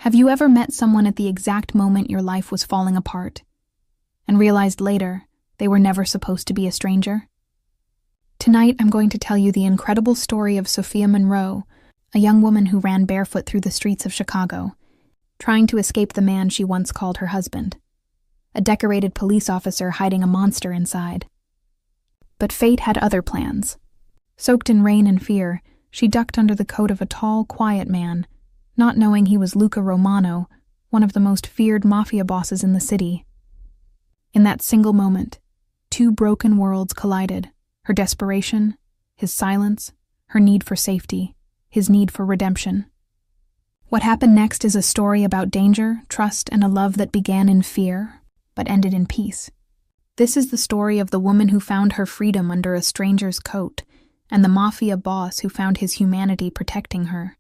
Have you ever met someone at the exact moment your life was falling apart and realized later they were never supposed to be a stranger? Tonight, I'm going to tell you the incredible story of Sophia Monroe, a young woman who ran barefoot through the streets of Chicago, trying to escape the man she once called her husband, a decorated police officer hiding a monster inside. But fate had other plans. Soaked in rain and fear, she ducked under the coat of a tall, quiet man, not knowing he was Luca Romano, one of the most feared Mafia bosses in the city. In that single moment, two broken worlds collided. Her desperation, his silence, her need for safety, his need for redemption. What happened next is a story about danger, trust, and a love that began in fear, but ended in peace. This is the story of the woman who found her freedom under a stranger's coat, and the Mafia boss who found his humanity protecting her.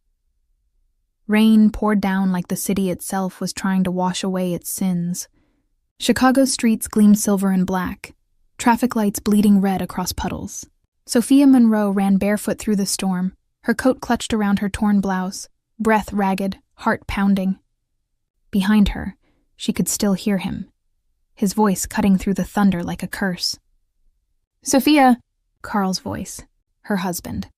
Rain poured down like the city itself was trying to wash away its sins. Chicago's streets gleamed silver and black, traffic lights bleeding red across puddles. Sophia Monroe ran barefoot through the storm, her coat clutched around her torn blouse, breath ragged, heart pounding. Behind her, she could still hear him, his voice cutting through the thunder like a curse. "Sophia!" Carl's voice, her husband.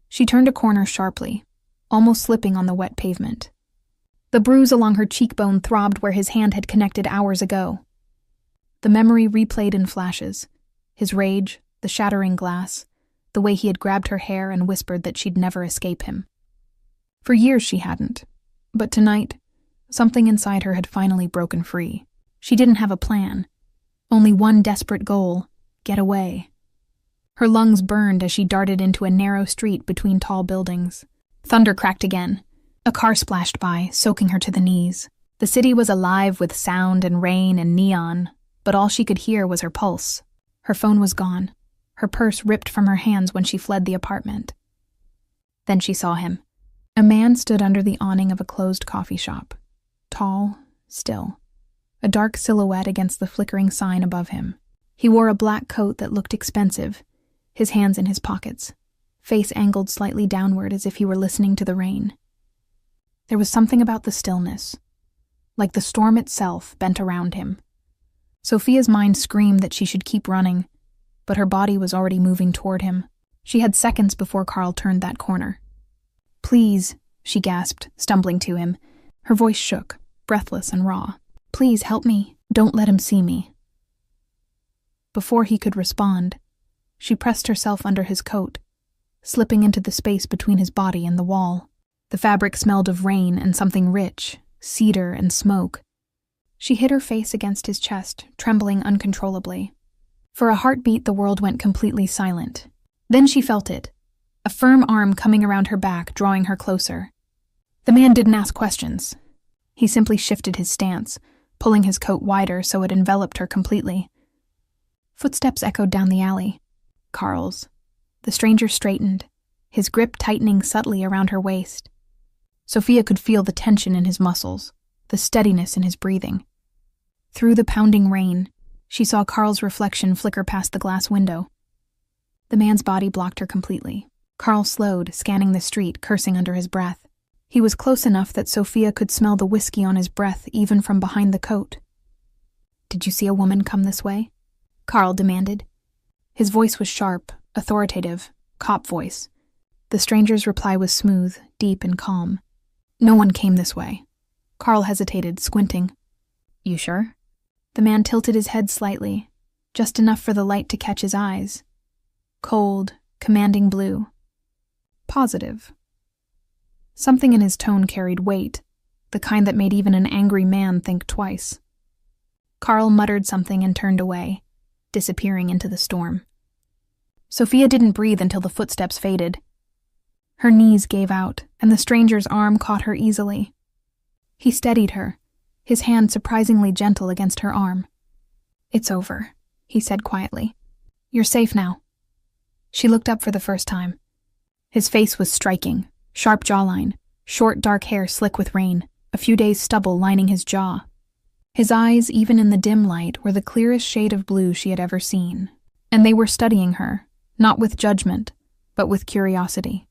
She turned a corner sharply, almost slipping on the wet pavement. The bruise along her cheekbone throbbed where his hand had connected hours ago. The memory replayed in flashes, his rage, the shattering glass, the way he had grabbed her hair and whispered that she'd never escape him. For years she hadn't, but tonight, something inside her had finally broken free. She didn't have a plan, only one desperate goal: get away. Her lungs burned as she darted into a narrow street between tall buildings. Thunder cracked again. A car splashed by, soaking her to the knees. The city was alive with sound and rain and neon, but all she could hear was her pulse. Her phone was gone, her purse ripped from her hands when she fled the apartment. Then she saw him. A man stood under the awning of a closed coffee shop. Tall, still, a dark silhouette against the flickering sign above him. He wore a black coat that looked expensive, his hands in his pockets, face angled slightly downward as if he were listening to the rain. There was something about the stillness, like the storm itself bent around him. Sophia's mind screamed that she should keep running, but her body was already moving toward him. She had seconds before Carl turned that corner. "Please," she gasped, stumbling to him. Her voice shook, breathless and raw. "Please help me. Don't let him see me." Before he could respond, she pressed herself under his coat, slipping into the space between his body and the wall. The fabric smelled of rain and something rich, cedar and smoke. She hid her face against his chest, trembling uncontrollably. For a heartbeat, the world went completely silent. Then she felt it, a firm arm coming around her back, drawing her closer. The man didn't ask questions. He simply shifted his stance, pulling his coat wider so it enveloped her completely. Footsteps echoed down the alley. Carl's. The stranger straightened, his grip tightening subtly around her waist. Sophia could feel the tension in his muscles, the steadiness in his breathing. Through the pounding rain, she saw Carl's reflection flicker past the glass window. The man's body blocked her completely. Carl slowed, scanning the street, cursing under his breath. He was close enough that Sophia could smell the whiskey on his breath even from behind the coat. "Did you see a woman come this way?" Carl demanded. His voice was sharp, authoritative, cop voice. The stranger's reply was smooth, deep, and calm. "No one came this way." Carl hesitated, squinting. "You sure?" The man tilted his head slightly, just enough for the light to catch his eyes. Cold, commanding blue. Positive. Something in his tone carried weight, the kind that made even an angry man think twice. Carl muttered something and turned away, disappearing into the storm. Sophia didn't breathe until the footsteps faded. Her knees gave out, and the stranger's arm caught her easily. He steadied her, his hand surprisingly gentle against her arm. "It's over," he said quietly. "You're safe now." She looked up for the first time. His face was striking, sharp jawline, short dark hair slick with rain, a few days' stubble lining his jaw. His eyes, even in the dim light, were the clearest shade of blue she had ever seen, and they were studying her, not with judgment, but with curiosity.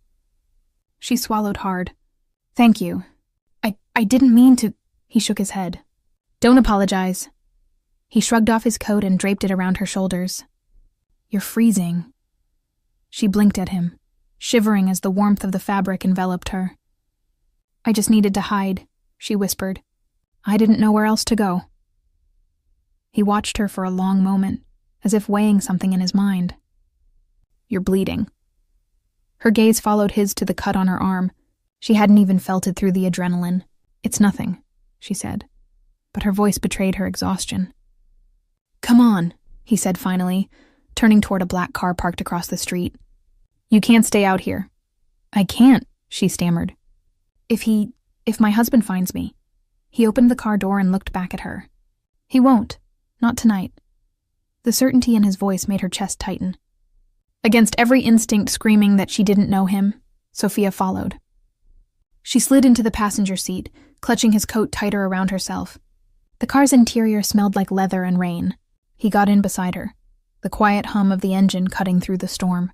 She swallowed hard. "Thank you. I I didn't mean to. He shook his head. Don't apologize. He shrugged off his coat and draped it around her shoulders. You're freezing. She blinked at him, shivering as the warmth of the fabric enveloped her. I just needed to hide, she whispered. I didn't know where else to go. He watched her for a long moment, as if weighing something in his mind. You're bleeding. Her gaze followed his to the cut on her arm. She hadn't even felt it through the adrenaline. It's nothing, she said, but her voice betrayed her exhaustion. Come on, he said finally, turning toward a black car parked across the street. You can't stay out here. I can't, she stammered. If my husband finds me. He opened the car door and looked back at her. He won't. Not tonight. The certainty in his voice made her chest tighten. Against every instinct screaming that she didn't know him, Sophia followed. She slid into the passenger seat, clutching his coat tighter around herself. The car's interior smelled like leather and rain. He got in beside her, the quiet hum of the engine cutting through the storm.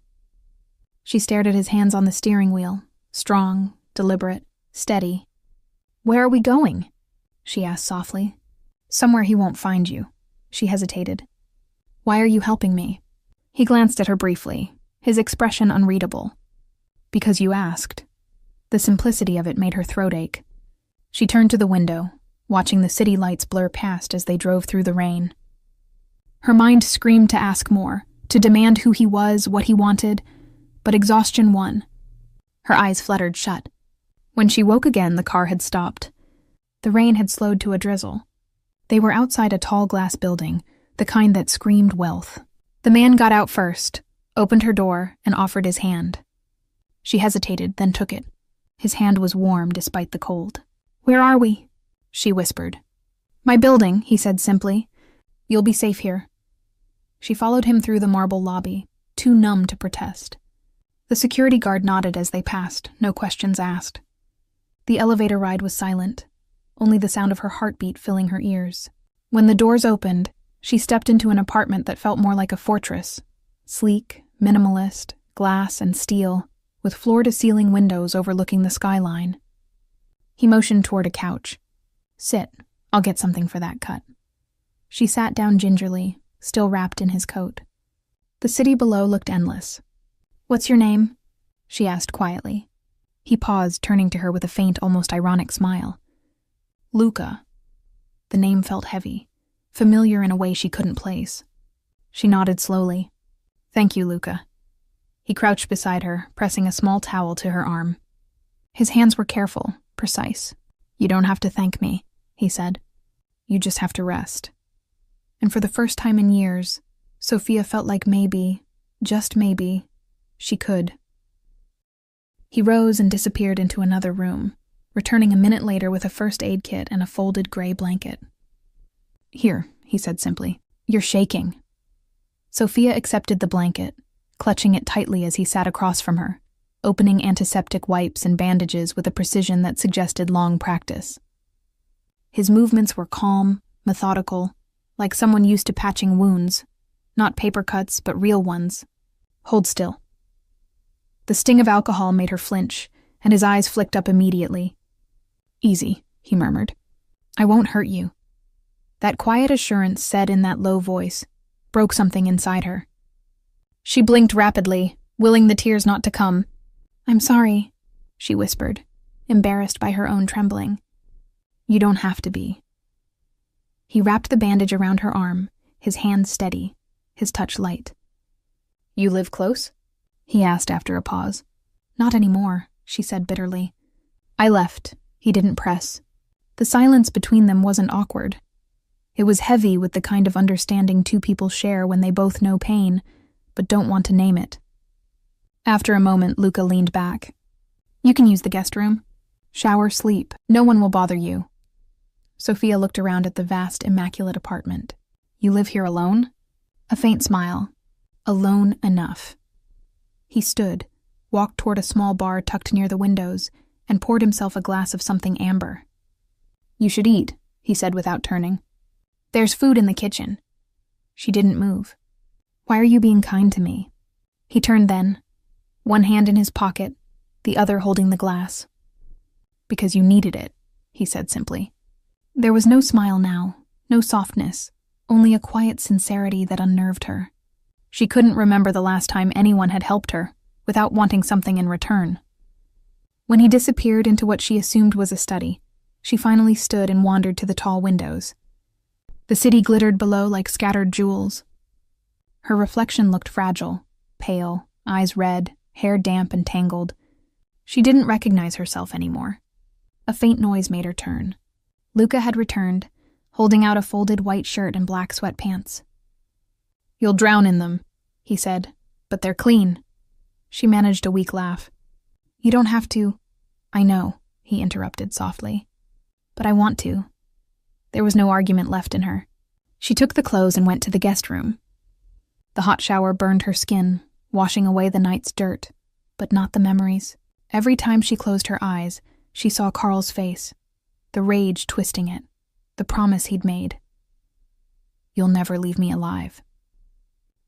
She stared at his hands on the steering wheel, strong, deliberate, steady. Where are we going? She asked softly. Somewhere he won't find you. She hesitated. Why are you helping me? He glanced at her briefly, his expression unreadable. Because you asked. The simplicity of it made her throat ache. She turned to the window, watching the city lights blur past as they drove through the rain. Her mind screamed to ask more, to demand who he was, what he wanted, but exhaustion won. Her eyes fluttered shut. When she woke again, the car had stopped. The rain had slowed to a drizzle. They were outside a tall glass building, the kind that screamed wealth. The man got out first, opened her door, and offered his hand. She hesitated, then took it. His hand was warm despite the cold. Where are we? She whispered. My building, he said simply. You'll be safe here. She followed him through the marble lobby, too numb to protest. The security guard nodded as they passed, no questions asked. The elevator ride was silent, only the sound of her heartbeat filling her ears. When the doors opened, she stepped into an apartment that felt more like a fortress, sleek, minimalist, glass and steel, with floor-to-ceiling windows overlooking the skyline. He motioned toward a couch. Sit, I'll get something for that cut. She sat down gingerly, still wrapped in his coat. The city below looked endless. What's your name? She asked quietly. He paused, turning to her with a faint, almost ironic smile. Luca. The name felt heavy, familiar in a way she couldn't place. She nodded slowly. Thank you, Luca. He crouched beside her, pressing a small towel to her arm. His hands were careful, precise. You don't have to thank me, he said. You just have to rest. And for the first time in years, Sophia felt like maybe, just maybe, she could. He rose and disappeared into another room, returning a minute later with a first aid kit and a folded gray blanket. Here, he said simply. You're shaking. Sophia accepted the blanket, clutching it tightly as he sat across from her, opening antiseptic wipes and bandages with a precision that suggested long practice. His movements were calm, methodical, like someone used to patching wounds, not paper cuts, but real ones. Hold still. The sting of alcohol made her flinch, and his eyes flicked up immediately. Easy, he murmured. I won't hurt you. That quiet assurance said in that low voice broke something inside her. She blinked rapidly, willing the tears not to come. I'm sorry, she whispered, embarrassed by her own trembling. You don't have to be. He wrapped the bandage around her arm, his hand steady, his touch light. You live close? He asked after a pause. Not anymore, she said bitterly. I left. He didn't press. The silence between them wasn't awkward. It was heavy with the kind of understanding two people share when they both know pain, but don't want to name it. After a moment, Luca leaned back. You can use the guest room. Shower, sleep. No one will bother you. Sophia looked around at the vast, immaculate apartment. You live here alone? A faint smile. Alone enough. He stood, walked toward a small bar tucked near the windows, and poured himself a glass of something amber. You should eat, he said without turning. There's food in the kitchen. She didn't move. Why are you being kind to me? He turned then, one hand in his pocket, the other holding the glass. Because you needed it, he said simply. There was no smile now, no softness, only a quiet sincerity that unnerved her. She couldn't remember the last time anyone had helped her, without wanting something in return. When he disappeared into what she assumed was a study, she finally stood and wandered to the tall windows. The city glittered below like scattered jewels. Her reflection looked fragile, pale, eyes red, hair damp and tangled. She didn't recognize herself anymore. A faint noise made her turn. Luca had returned, holding out a folded white shirt and black sweatpants. "You'll drown in them," he said, "but they're clean." She managed a weak laugh. "You don't have to." "I know," he interrupted softly. "But I want to." There was no argument left in her. She took the clothes and went to the guest room. The hot shower burned her skin, washing away the night's dirt, but not the memories. Every time she closed her eyes, she saw Carl's face, the rage twisting it, the promise he'd made. "You'll never leave me alive."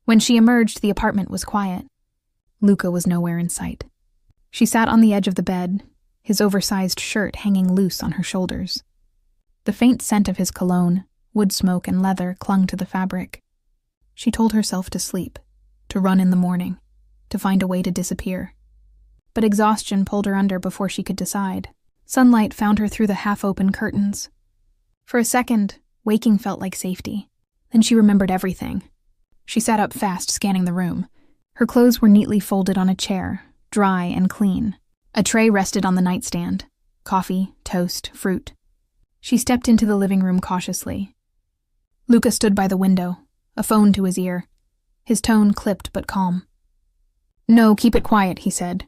When she emerged, the apartment was quiet. Luca was nowhere in sight. She sat on the edge of the bed, his oversized shirt hanging loose on her shoulders. The faint scent of his cologne, wood smoke and leather clung to the fabric. She told herself to sleep, to run in the morning, to find a way to disappear. But exhaustion pulled her under before she could decide. Sunlight found her through the half-open curtains. For a second, waking felt like safety. Then she remembered everything. She sat up fast, scanning the room. Her clothes were neatly folded on a chair, dry and clean. A tray rested on the nightstand. Coffee, toast, fruit. She stepped into the living room cautiously. Luca stood by the window, a phone to his ear. His tone clipped but calm. "No, keep it quiet," he said.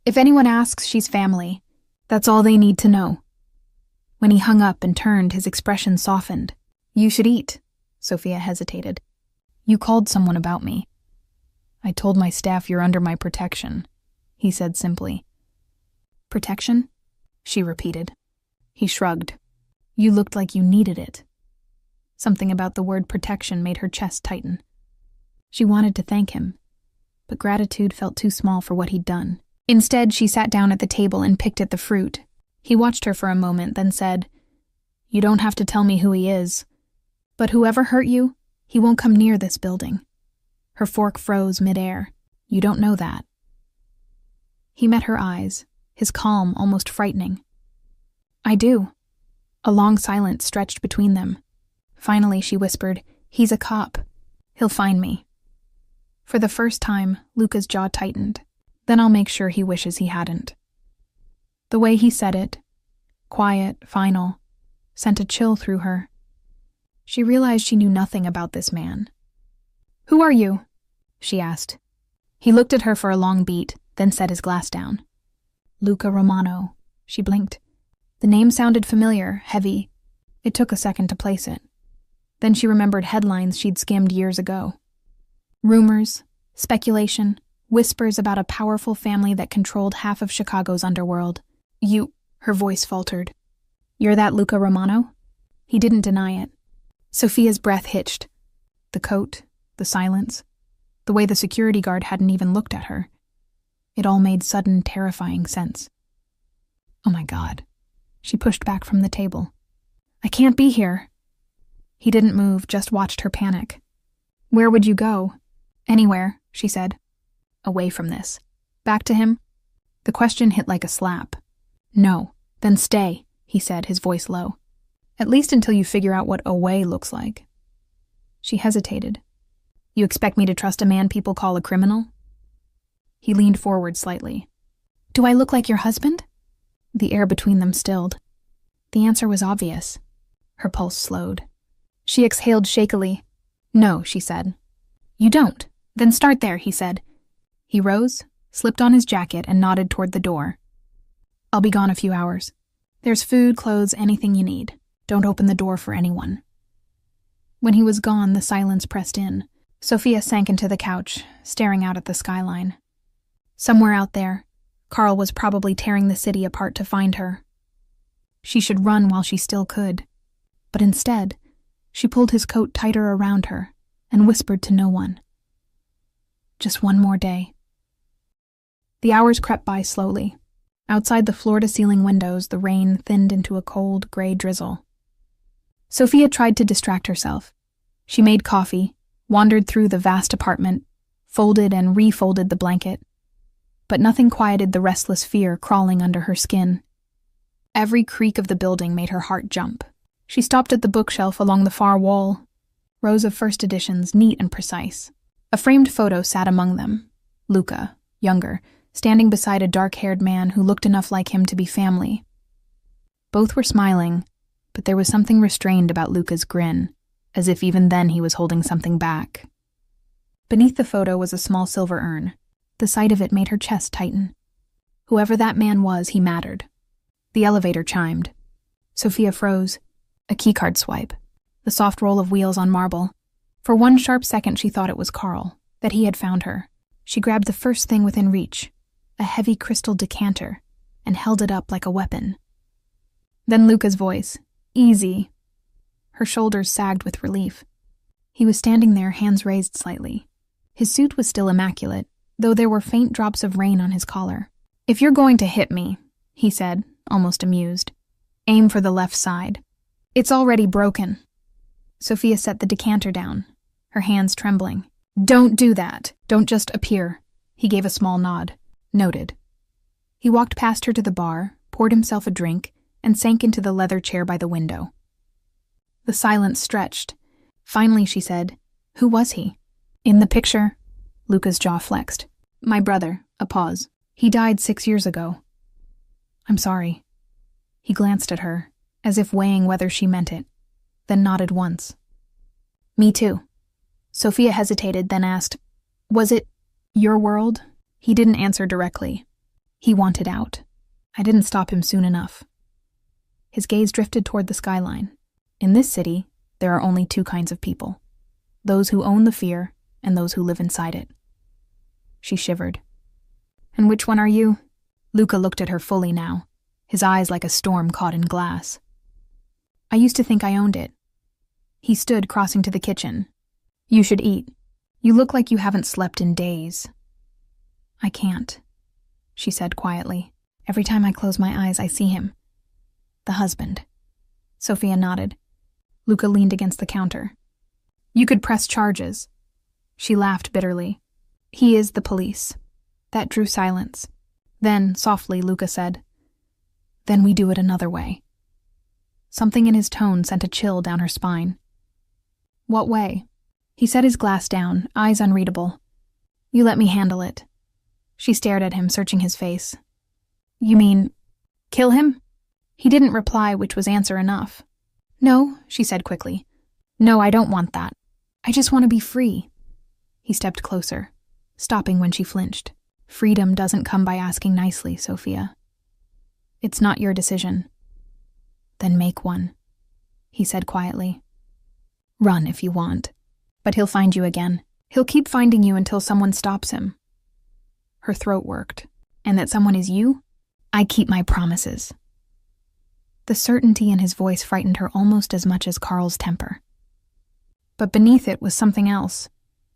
"If anyone asks, she's family. That's all they need to know." When he hung up and turned, his expression softened. "You should eat." Sophia hesitated. "You called someone about me." "I told my staff you're under my protection," he said simply. "Protection?" she repeated. He shrugged. "You looked like you needed it." Something about the word protection made her chest tighten. She wanted to thank him, but gratitude felt too small for what he'd done. Instead, she sat down at the table and picked at the fruit. He watched her for a moment, then said, "You don't have to tell me who he is. But whoever hurt you, he won't come near this building." Her fork froze midair. "You don't know that." He met her eyes, his calm almost frightening. "I do." A long silence stretched between them. Finally, she whispered, "He's a cop. He'll find me." For the first time, Luca's jaw tightened. "Then I'll make sure he wishes he hadn't." The way he said it, quiet, final, sent a chill through her. She realized she knew nothing about this man. "Who are you?" she asked. He looked at her for a long beat, then set his glass down. "Luca Romano." She blinked. The name sounded familiar, heavy. It took a second to place it. Then she remembered headlines she'd skimmed years ago. Rumors, speculation, whispers about a powerful family that controlled half of Chicago's underworld. "You," her voice faltered. "You're that Luca Romano?" He didn't deny it. Sophia's breath hitched. The coat, the silence, the way the security guard hadn't even looked at her. It all made sudden, terrifying sense. "Oh my God." She pushed back from the table. "I can't be here." He didn't move, just watched her panic. "Where would you go?" "Anywhere," she said. "Away from this." "Back to him?" The question hit like a slap. "No." "Then stay," he said, his voice low. "At least until you figure out what away looks like." She hesitated. "You expect me to trust a man people call a criminal?" He leaned forward slightly. "Do I look like your husband?" The air between them stilled. The answer was obvious. Her pulse slowed. She exhaled shakily. "No," she said. "You don't? Then start there," he said. He rose, slipped on his jacket, and nodded toward the door. "I'll be gone a few hours. There's food, clothes, anything you need. Don't open the door for anyone." When he was gone, the silence pressed in. Sophia sank into the couch, staring out at the skyline. Somewhere out there, Carl was probably tearing the city apart to find her. She should run while she still could. But instead, she pulled his coat tighter around her and whispered to no one. Just one more day. The hours crept by slowly. Outside the floor-to-ceiling windows, the rain thinned into a cold, gray drizzle. Sophia tried to distract herself. She made coffee, wandered through the vast apartment, folded and refolded the blanket. But nothing quieted the restless fear crawling under her skin. Every creak of the building made her heart jump. She stopped at the bookshelf along the far wall. Rows of first editions, neat and precise. A framed photo sat among them. Luca, younger, standing beside a dark-haired man who looked enough like him to be family. Both were smiling, but there was something restrained about Luca's grin, as if even then he was holding something back. Beneath the photo was a small silver urn. The sight of it made her chest tighten. Whoever that man was, he mattered. The elevator chimed. Sophia froze. A keycard swipe. The soft roll of wheels on marble. For one sharp second she thought it was Carl, that he had found her. She grabbed the first thing within reach, a heavy crystal decanter, and held it up like a weapon. Then Luca's voice. Easy. Her shoulders sagged with relief. He was standing there, hands raised slightly. His suit was still immaculate, though there were faint drops of rain on his collar. "If you're going to hit me," he said, almost amused, "aim for the left side. It's already broken." Sophia set the decanter down, her hands trembling. "Don't do that. Don't just appear." He gave a small nod. Noted. He walked past her to the bar, poured himself a drink, and sank into the leather chair by the window. The silence stretched. Finally, she said, "Who was he?" "In the picture." Luca's jaw flexed. "My brother." A pause. "He died 6 years ago." "I'm sorry." He glanced at her, as if weighing whether she meant it, then nodded once. "Me too." Sophia hesitated, then asked, "Was it your world?" He didn't answer directly. He wanted out. I didn't stop him soon enough. His gaze drifted toward the skyline. In this city, there are only two kinds of people. Those who own the fear and those who live inside it. She shivered. "And which one are you?" Luca looked at her fully now, his eyes like a storm caught in glass. "I used to think I owned it." He stood, crossing to the kitchen. "You should eat. You look like you haven't slept in days." "I can't," she said quietly. "Every time I close my eyes, I see him. The husband." Sophia nodded. Luca leaned against the counter. "You could press charges." She laughed bitterly. "He is the police." That drew silence. Then, softly, Luca said, "Then we do it another way." Something in his tone sent a chill down her spine. "What way?" He set his glass down, eyes unreadable. "You let me handle it." She stared at him, searching his face. "You mean, kill him?" He didn't reply, which was answer enough. "No," she said quickly. "No, I don't want that. I just want to be free." He stepped closer, stopping when she flinched. "Freedom doesn't come by asking nicely, Sophia. It's not your decision." "Then make one," he said quietly. "Run if you want, but he'll find you again. He'll keep finding you until someone stops him." Her throat worked. "And that someone is you? I keep my promises." The certainty in his voice frightened her almost as much as Carl's temper. But beneath it was something else,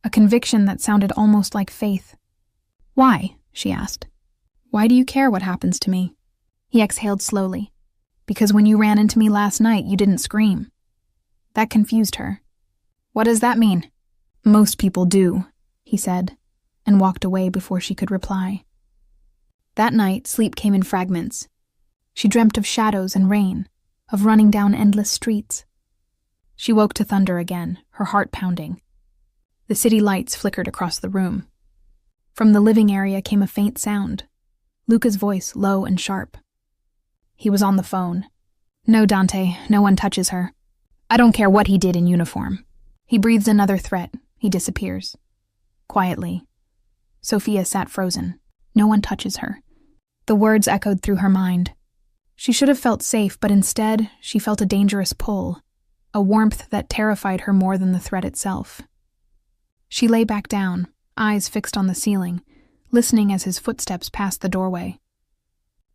a conviction that sounded almost like faith. "Why?" she asked. "Why do you care what happens to me?" He exhaled slowly. "Because when you ran into me last night, you didn't scream." That confused her. "What does that mean?" "Most people do," he said, and walked away before she could reply. That night, sleep came in fragments. She dreamt of shadows and rain, of running down endless streets. She woke to thunder again, her heart pounding. The city lights flickered across the room. From the living area came a faint sound, Luca's voice low and sharp. He was on the phone. "No, Dante, no one touches her. I don't care what he did in uniform." He breathes another threat. He disappears. Quietly. Sophia sat frozen. No one touches her. The words echoed through her mind. She should have felt safe, but instead, she felt a dangerous pull, a warmth that terrified her more than the threat itself. She lay back down, eyes fixed on the ceiling, listening as his footsteps passed the doorway.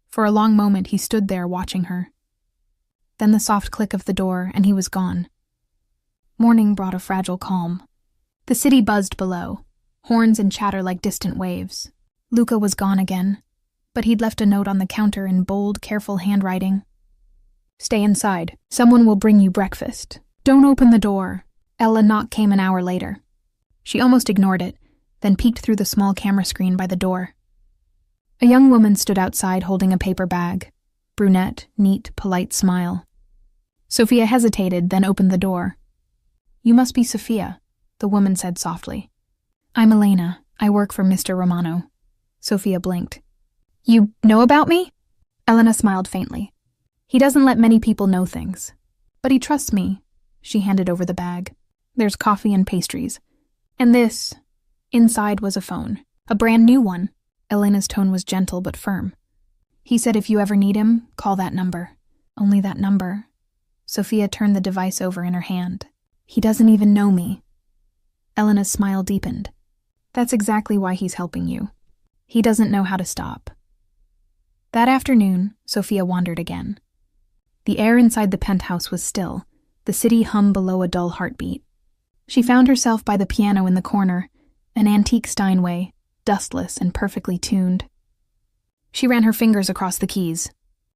For a long moment, he stood there watching her. Then the soft click of the door, and he was gone. Morning brought a fragile calm. The city buzzed below, horns and chatter like distant waves. Luca was gone again. but he'd left a note on the counter in bold, careful handwriting. "Stay inside. Someone will bring you breakfast. Don't open the door." Ella knock came an hour later. She almost ignored it, then peeked through the small camera screen by the door. A young woman stood outside holding a paper bag. Brunette, neat, polite smile. Sophia hesitated, then opened the door. "You must be Sophia," the woman said softly. "I'm Elena. I work for Mr. Romano." Sophia blinked. "You know about me?" Elena smiled faintly. "He doesn't let many people know things. But he trusts me." She handed over the bag. "There's coffee and pastries. And this." Inside was a phone. A brand new one. Elena's tone was gentle but firm. "He said if you ever need him, call that number. Only that number." Sophia turned the device over in her hand. "He doesn't even know me." Elena's smile deepened. "That's exactly why he's helping you. He doesn't know how to stop." That afternoon, Sophia wandered again. The air inside the penthouse was still, the city hummed below a dull heartbeat. She found herself by the piano in the corner, an antique Steinway, dustless and perfectly tuned. She ran her fingers across the keys.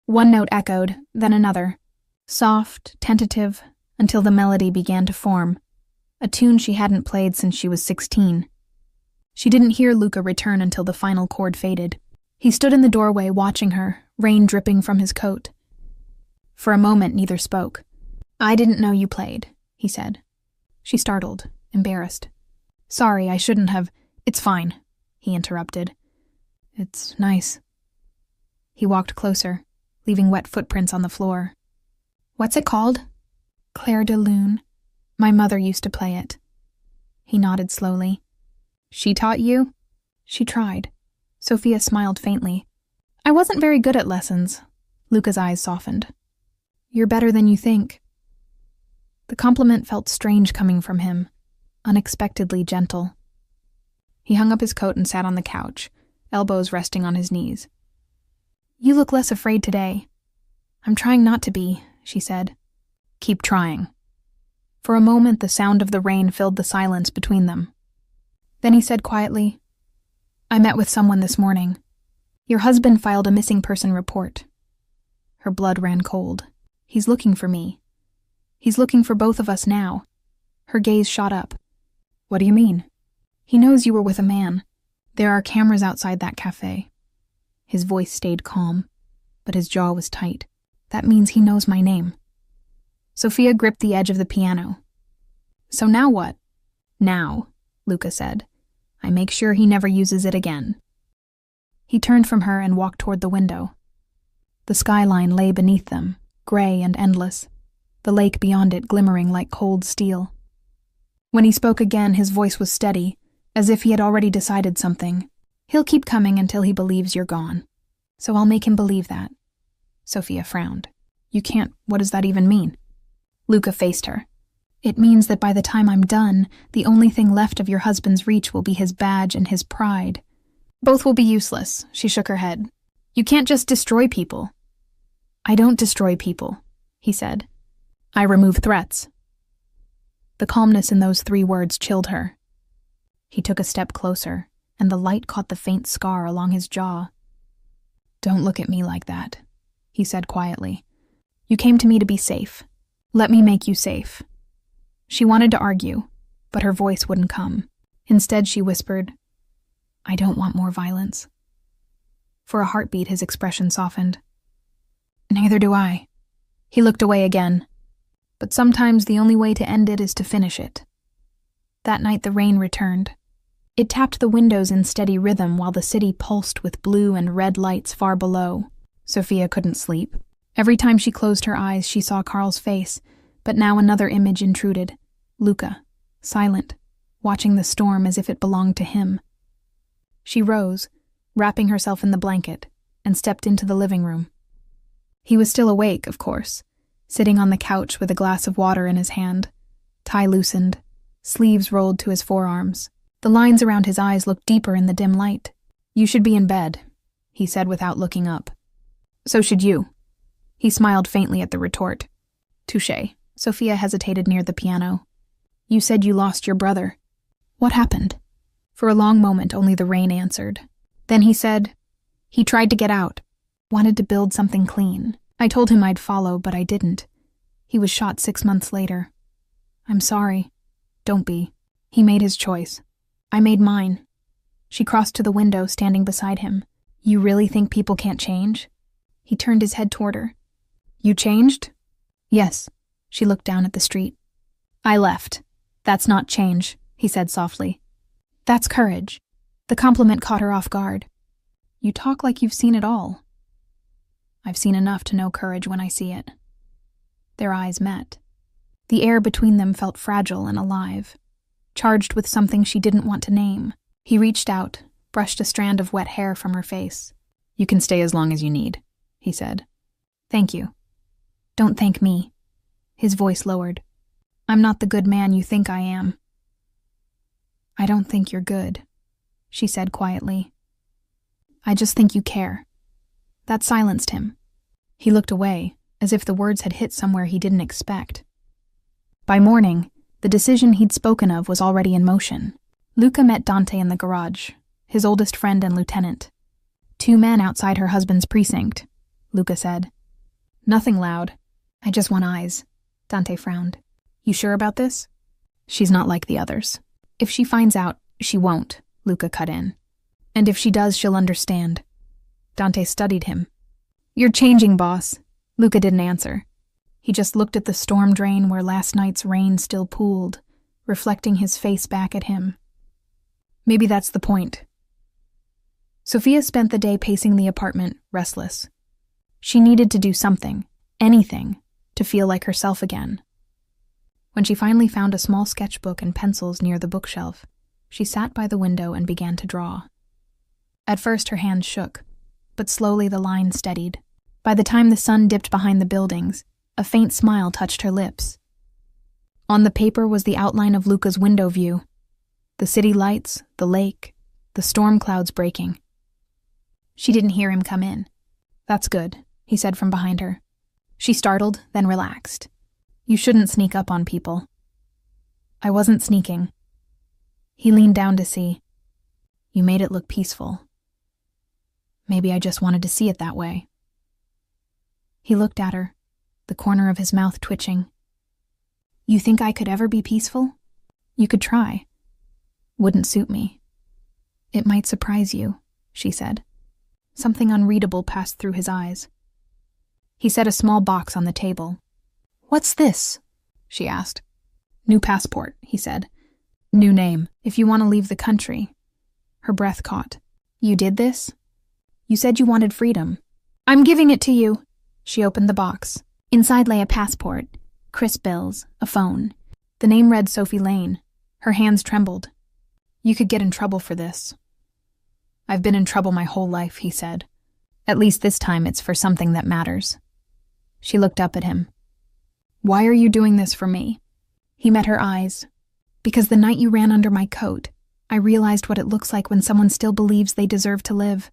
One note echoed, then another, soft, tentative, until the melody began to form, a tune she hadn't played since she was 16. She didn't hear Luca return until the final chord faded. He stood in the doorway watching her, rain dripping from his coat. For a moment, neither spoke. "I didn't know you played," he said. She startled, embarrassed. "Sorry, I shouldn't have—" "It's fine," he interrupted. "It's nice." He walked closer, leaving wet footprints on the floor. "What's it called?" "Clair de Lune. My mother used to play it." He nodded slowly. "She taught you?" "She tried." Sophia smiled faintly. "I wasn't very good at lessons." Luca's eyes softened. "You're better than you think." The compliment felt strange coming from him, unexpectedly gentle. He hung up his coat and sat on the couch, elbows resting on his knees. "You look less afraid today." "I'm trying not to be," she said. "Keep trying." For a moment, the sound of the rain filled the silence between them. Then he said quietly, "I met with someone this morning. Your husband filed a missing person report." Her blood ran cold. "He's looking for me. He's looking for both of us now." Her gaze shot up. "What do you mean?" "He knows you were with a man. There are cameras outside that cafe." His voice stayed calm, but his jaw was tight. "That means he knows my name." Sophia gripped the edge of the piano. "So now what?" "Now," Luca said, "I make sure he never uses it again." He turned from her and walked toward the window. The skyline lay beneath them, gray and endless, the lake beyond it glimmering like cold steel. When he spoke again, his voice was steady, as if he had already decided something. "He'll keep coming until he believes you're gone. So I'll make him believe that." Sophia frowned. "You can't. What does that even mean?" Luca faced her. "It means that by the time I'm done, the only thing left of your husband's reach will be his badge and his pride. Both will be useless." She shook her head. "You can't just destroy people." "I don't destroy people," he said. "I remove threats." The calmness in those 3 words chilled her. He took a step closer, and the light caught the faint scar along his jaw. "Don't look at me like that," he said quietly. "You came to me to be safe. Let me make you safe." She wanted to argue, but her voice wouldn't come. Instead, she whispered, "I don't want more violence." For a heartbeat, his expression softened. "Neither do I." He looked away again. "But sometimes the only way to end it is to finish it." That night the rain returned. It tapped the windows in steady rhythm while the city pulsed with blue and red lights far below. Sophia couldn't sleep. Every time she closed her eyes, she saw Carl's face, but now another image intruded. Luca, silent, watching the storm as if it belonged to him. She rose, wrapping herself in the blanket, and stepped into the living room. He was still awake, of course, sitting on the couch with a glass of water in his hand, tie loosened, sleeves rolled to his forearms. The lines around his eyes looked deeper in the dim light. "You should be in bed," he said without looking up. "So should you." He smiled faintly at the retort. "Touché." Sophia hesitated near the piano. "You said you lost your brother. What happened?" For a long moment, only the rain answered. Then he said, He tried to get out, wanted to build something clean. I told him I'd follow, but I didn't. He was shot 6 months later. I'm sorry. Don't be. He made his choice. I made mine. She crossed to the window, standing beside him. You really think people can't change? He turned his head toward her. You changed? Yes. She looked down at the street. I left. That's not change, he said softly. That's courage. The compliment caught her off guard. You talk like you've seen it all. I've seen enough to know courage when I see it. Their eyes met. The air between them felt fragile and alive, charged with something she didn't want to name. He reached out, brushed a strand of wet hair from her face. You can stay as long as you need, he said. Thank you. Don't thank me. His voice lowered. I'm not the good man you think I am. I don't think you're good, she said quietly. I just think you care. That silenced him. He looked away, as if the words had hit somewhere he didn't expect. By morning, the decision he'd spoken of was already in motion. Luca met Dante in the garage, his oldest friend and lieutenant. 2 men outside her husband's precinct, Luca said. Nothing loud. I just want eyes. Dante frowned. You sure about this? She's not like the others. If she finds out, she won't, Luca cut in. And if she does, she'll understand. Dante studied him. You're changing, boss. Luca didn't answer. He just looked at the storm drain where last night's rain still pooled, reflecting his face back at him. Maybe that's the point. Sophia spent the day pacing the apartment, restless. She needed to do something, anything, to feel like herself again. When she finally found a small sketchbook and pencils near the bookshelf, she sat by the window and began to draw. At first her hands shook, but slowly the line steadied. By the time the sun dipped behind the buildings, a faint smile touched her lips. On the paper was the outline of Luca's window view. The city lights, the lake, the storm clouds breaking. She didn't hear him come in. That's good, he said from behind her. She startled, then relaxed. You shouldn't sneak up on people. I wasn't sneaking. He leaned down to see. You made it look peaceful. Maybe I just wanted to see it that way. He looked at her, the corner of his mouth twitching. You think I could ever be peaceful? You could try. Wouldn't suit me. It might surprise you, she said. Something unreadable passed through his eyes. He set a small box on the table. What's this? She asked. New passport, he said. New name, if you want to leave the country. Her breath caught. You did this? You said you wanted freedom. I'm giving it to you. She opened the box. Inside lay a passport, crisp bills, a phone. The name read Sophie Lane. Her hands trembled. You could get in trouble for this. I've been in trouble my whole life, he said. At least this time it's for something that matters. She looked up at him. Why are you doing this for me? He met her eyes. Because the night you ran under my coat, I realized what it looks like when someone still believes they deserve to live.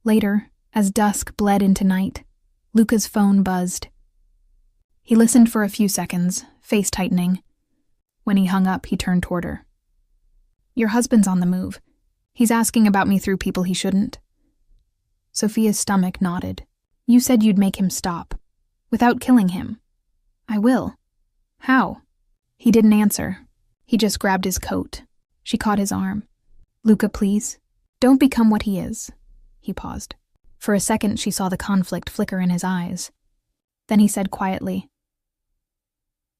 Later, as dusk bled into night, Luca's phone buzzed. He listened for a few seconds, face tightening. When he hung up, he turned toward her. Your husband's on the move. He's asking about me through people he shouldn't. Sophia's stomach nodded. You said you'd make him stop. Without killing him. I will. How? He didn't answer. He just grabbed his coat. She caught his arm. Luca, please. Don't become what he is. He paused. For a second, she saw the conflict flicker in his eyes. Then he said quietly,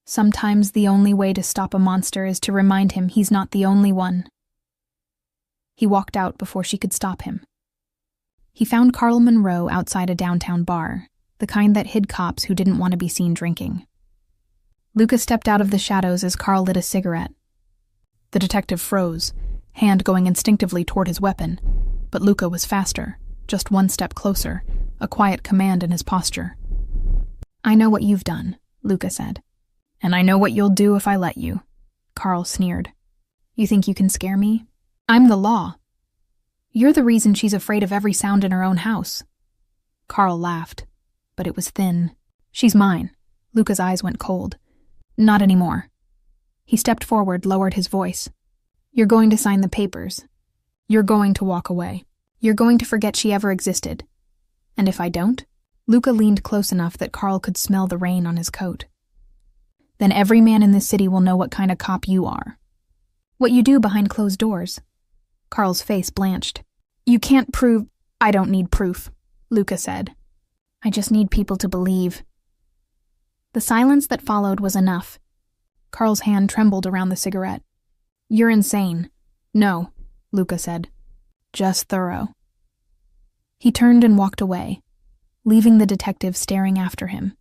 sometimes the only way to stop a monster is to remind him he's not the only one. He walked out before she could stop him. He found Carl Monroe outside a downtown bar, the kind that hid cops who didn't want to be seen drinking. Luca stepped out of the shadows as Carl lit a cigarette. The detective froze, hand going instinctively toward his weapon, but Luca was faster, just one step closer, a quiet command in his posture. I know what you've done, Luca said. And I know what you'll do if I let you. Carl sneered. You think you can scare me? I'm the law. You're the reason she's afraid of every sound in her own house. Carl laughed, but it was thin. She's mine. Luca's eyes went cold. Not anymore. He stepped forward, lowered his voice. You're going to sign the papers. You're going to walk away. You're going to forget she ever existed. And if I don't? Luca leaned close enough that Carl could smell the rain on his coat. Then every man in this city will know what kind of cop you are. What you do behind closed doors. Carl's face blanched. You can't prove— I don't need proof, Luca said. I just need people to believe. The silence that followed was enough. Carl's hand trembled around the cigarette. You're insane. No, Luca said. Just thorough. He turned and walked away, leaving the detective staring after him,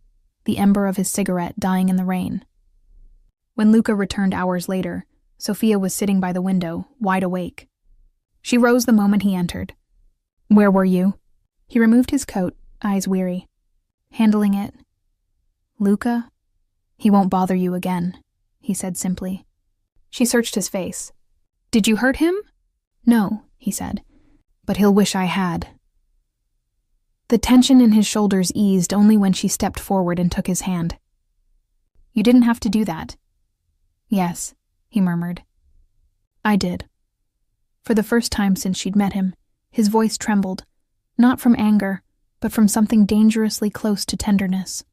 the ember of his cigarette dying in the rain. When Luca returned hours later, Sophia was sitting by the window, wide awake. She rose the moment he entered. Where were you? He removed his coat, eyes weary. Handling it. Luca? He won't bother you again, he said simply. She searched his face. Did you hurt him? No, he said, but he'll wish I had. The tension in his shoulders eased only when she stepped forward and took his hand. You didn't have to do that. Yes, he murmured. I did. For the first time since she'd met him, his voice trembled, not from anger, but from something dangerously close to tenderness.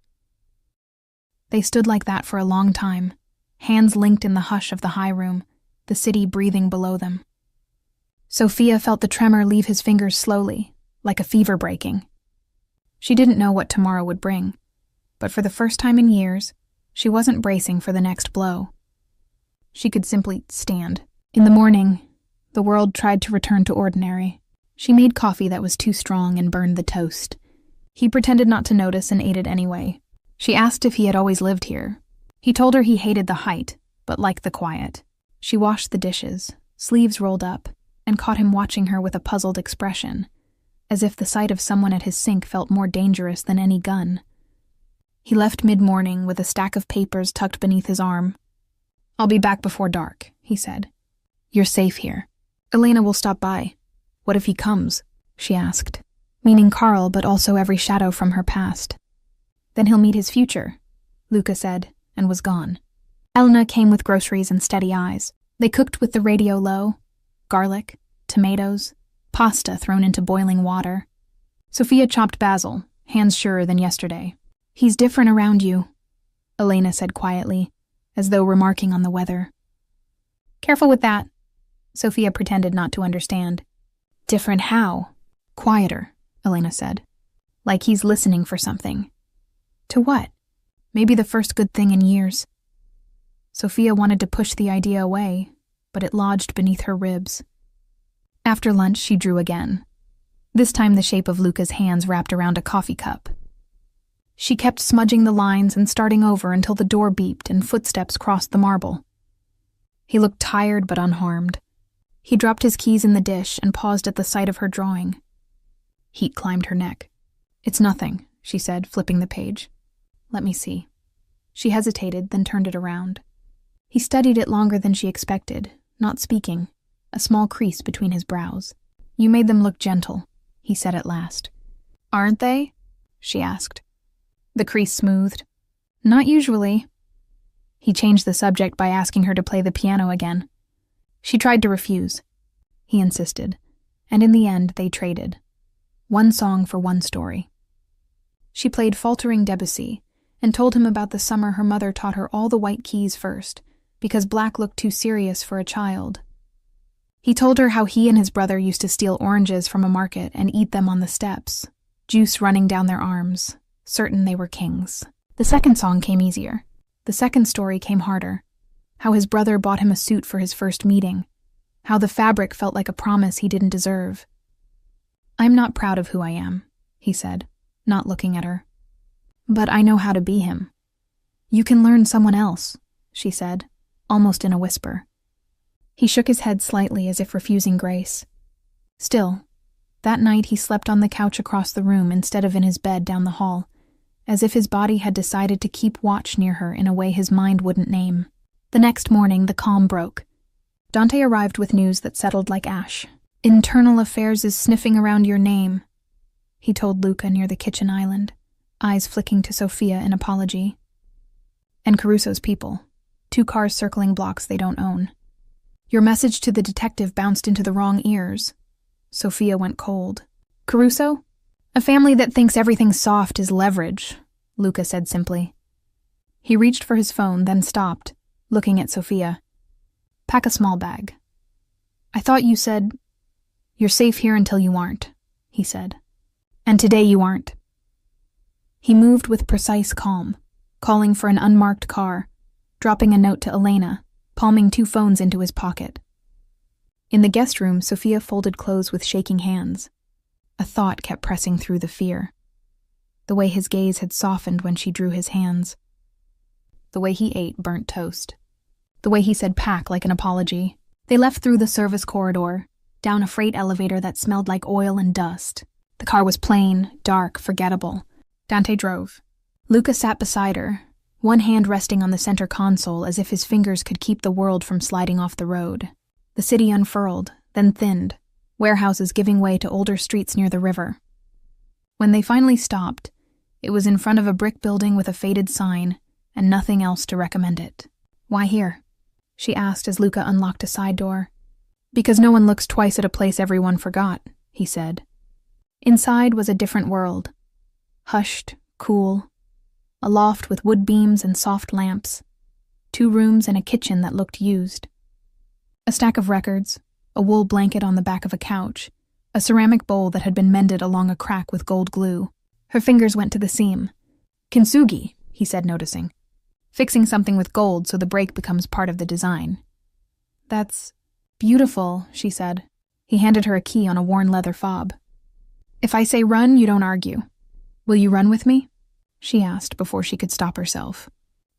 They stood like that for a long time, hands linked in the hush of the high room, the city breathing below them. Sophia felt the tremor leave his fingers slowly, like a fever breaking. She didn't know what tomorrow would bring, but for the first time in years, she wasn't bracing for the next blow. She could simply stand. In the morning, the world tried to return to ordinary. She made coffee that was too strong and burned the toast. He pretended not to notice and ate it anyway. She asked if he had always lived here. He told her he hated the height, but liked the quiet. She washed the dishes, sleeves rolled up, and caught him watching her with a puzzled expression, as if the sight of someone at his sink felt more dangerous than any gun. He left mid-morning with a stack of papers tucked beneath his arm. I'll be back before dark, he said. You're safe here. Elena will stop by. What if he comes? She asked, meaning Carl, but also every shadow from her past. Then he'll meet his future, Luca said, and was gone. Elena came with groceries and steady eyes. They cooked with the radio low, garlic, tomatoes, pasta thrown into boiling water. Sophia chopped basil, hands surer than yesterday. He's different around you, Elena said quietly, as though remarking on the weather. Careful with that. Sophia pretended not to understand. Different how? Quieter, Elena said. Like he's listening for something. To what? Maybe the first good thing in years. Sophia wanted to push the idea away, but it lodged beneath her ribs. After lunch, she drew again. This time the shape of Luca's hands wrapped around a coffee cup. She kept smudging the lines and starting over until the door beeped and footsteps crossed the marble. He looked tired but unharmed. He dropped his keys in the dish and paused at the sight of her drawing. Heat climbed her neck. It's nothing, she said, flipping the page. Let me see. She hesitated, then turned it around. He studied it longer than she expected, not speaking, a small crease between his brows. You made them look gentle, he said at last. Aren't they? She asked. The crease smoothed. Not usually. He changed the subject by asking her to play the piano again. She tried to refuse. He insisted, and in the end they traded. One song for one story. She played faltering Debussy and told him about the summer her mother taught her all the white keys first, because black looked too serious for a child. He told her how he and his brother used to steal oranges from a market and eat them on the steps, juice running down their arms, certain they were kings. The second song came easier. The second story came harder. How his brother bought him a suit for his first meeting. How the fabric felt like a promise he didn't deserve. I'm not proud of who I am, he said, not looking at her. But I know how to be him. You can learn someone else, she said, almost in a whisper. He shook his head slightly as if refusing grace. Still, that night he slept on the couch across the room instead of in his bed down the hall, as if his body had decided to keep watch near her in a way his mind wouldn't name. The next morning, the calm broke. Dante arrived with news that settled like ash. Internal Affairs is sniffing around your name, he told Luca near the kitchen island, eyes flicking to Sophia in apology. And Caruso's people. 2 cars circling blocks they don't own. Your message to the detective bounced into the wrong ears. Sophia went cold. Caruso? A family that thinks everything soft is leverage, Luca said simply. He reached for his phone, then stopped, looking at Sophia. Pack a small bag. I thought you said, you're safe here until you aren't, he said. And today you aren't. He moved with precise calm, calling for an unmarked car, dropping a note to Elena, palming 2 phones into his pocket. In the guest room, Sophia folded clothes with shaking hands. A thought kept pressing through the fear. The way his gaze had softened when she drew his hands. The way he ate burnt toast. The way he said pack like an apology. They left through the service corridor, down a freight elevator that smelled like oil and dust. The car was plain, dark, forgettable. Dante drove. Luca sat beside her, one hand resting on the center console as if his fingers could keep the world from sliding off the road. The city unfurled, then thinned, warehouses giving way to older streets near the river. When they finally stopped, it was in front of a brick building with a faded sign and nothing else to recommend it. Why here? She asked as Luca unlocked a side door. Because no one looks twice at a place everyone forgot, he said. Inside was a different world. Hushed, cool. A loft with wood beams and soft lamps. 2 rooms and a kitchen that looked used. A stack of records, a wool blanket on the back of a couch, a ceramic bowl that had been mended along a crack with gold glue. Her fingers went to the seam. Kintsugi, he said, noticing. Fixing something with gold so the break becomes part of the design. That's beautiful, she said. He handed her a key on a worn leather fob. If I say run, you don't argue. Will you run with me? She asked before she could stop herself.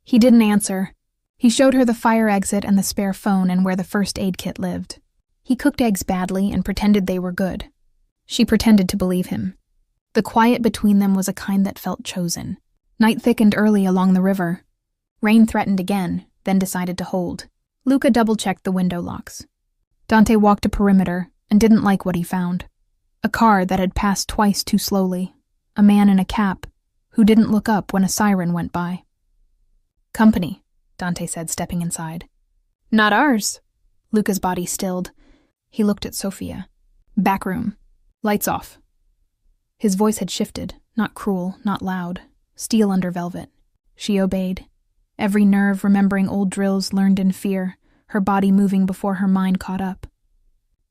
He didn't answer. He showed her the fire exit and the spare phone and where the first aid kit lived. He cooked eggs badly and pretended they were good. She pretended to believe him. The quiet between them was a kind that felt chosen. Night thickened early along the river. Rain threatened again, then decided to hold. Luca double-checked the window locks. Dante walked a perimeter and didn't like what he found. A car that had passed twice too slowly. A man in a cap who didn't look up when a siren went by. Company, Dante said, stepping inside. Not ours. Luca's body stilled. He looked at Sophia. Back room. Lights off. His voice had shifted, not cruel, not loud. Steel under velvet. She obeyed. Every nerve remembering old drills learned in fear, her body moving before her mind caught up.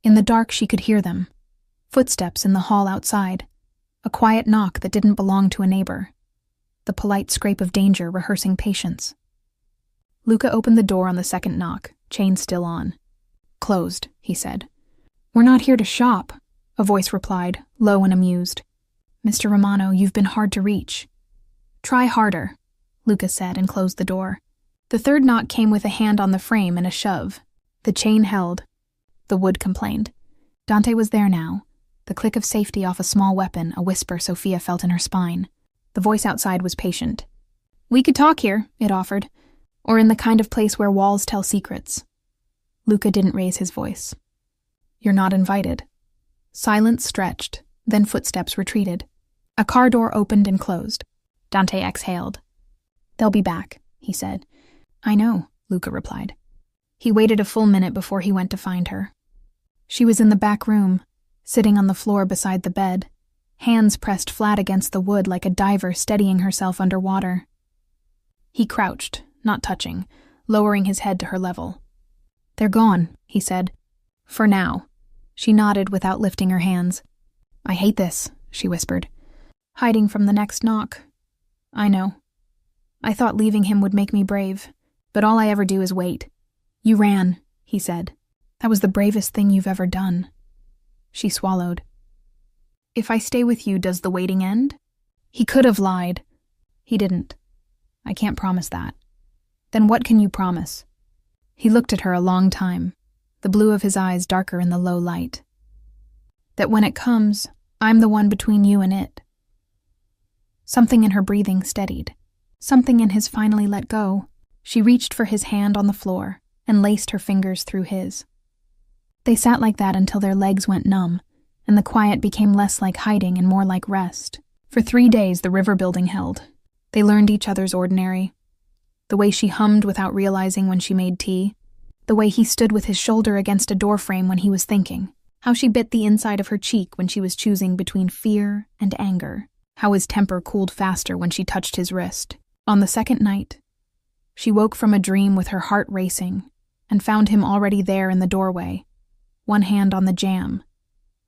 In the dark she could hear them. Footsteps in the hall outside. A quiet knock that didn't belong to a neighbor. The polite scrape of danger rehearsing patience. Luca opened the door on the second knock, chain still on. Closed, he said. We're not here to shop, a voice replied, low and amused. Mr. Romano, you've been hard to reach. Try harder, Luca said and closed the door. The third knock came with a hand on the frame and a shove. The chain held. The wood complained. Dante was there now. The click of safety off a small weapon, a whisper Sophia felt in her spine. The voice outside was patient. We could talk here, it offered, or in the kind of place where walls tell secrets. Luca didn't raise his voice. You're not invited. Silence stretched, then footsteps retreated. A car door opened and closed. Dante exhaled. They'll be back, he said. I know, Luca replied. He waited a full minute before he went to find her. She was in the back room, sitting on the floor beside the bed, hands pressed flat against the wood like a diver steadying herself underwater. He crouched, not touching, lowering his head to her level. They're gone, he said. For now. She nodded without lifting her hands. I hate this, she whispered. Hiding from the next knock. I know. I thought leaving him would make me brave, but all I ever do is wait. You ran, he said. That was the bravest thing you've ever done. She swallowed. If I stay with you, does the waiting end? He could have lied. He didn't. I can't promise that. Then what can you promise? He looked at her a long time, the blue of his eyes darker in the low light. That when it comes, I'm the one between you and it. Something in her breathing steadied. Something in his finally let go. She reached for his hand on the floor and laced her fingers through his. They sat like that until their legs went numb, and the quiet became less like hiding and more like rest. For 3 days the river building held. They learned each other's ordinary. The way she hummed without realizing when she made tea. The way he stood with his shoulder against a doorframe when he was thinking. How she bit the inside of her cheek when she was choosing between fear and anger. How his temper cooled faster when she touched his wrist. On the second night, she woke from a dream with her heart racing and found him already there in the doorway, one hand on the jamb,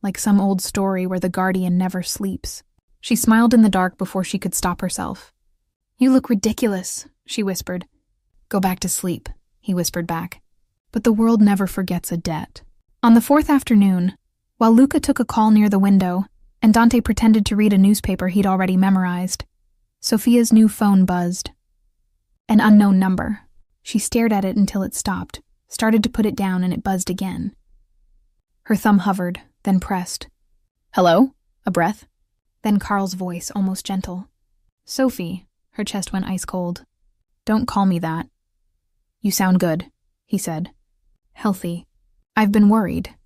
like some old story where the guardian never sleeps. She smiled in the dark before she could stop herself. "You look ridiculous," she whispered. "Go back to sleep," he whispered back. But the world never forgets a debt. On the fourth afternoon, while Luca took a call near the window and Dante pretended to read a newspaper he'd already memorized, Sophia's new phone buzzed. An unknown number. She stared at it until it stopped, started to put it down, and it buzzed again. Her thumb hovered, then pressed. "Hello?" A breath. Then Carl's voice, almost gentle. "Sophie." Her chest went ice cold. "Don't call me that." "You sound good," he said. "Healthy. I've been worried."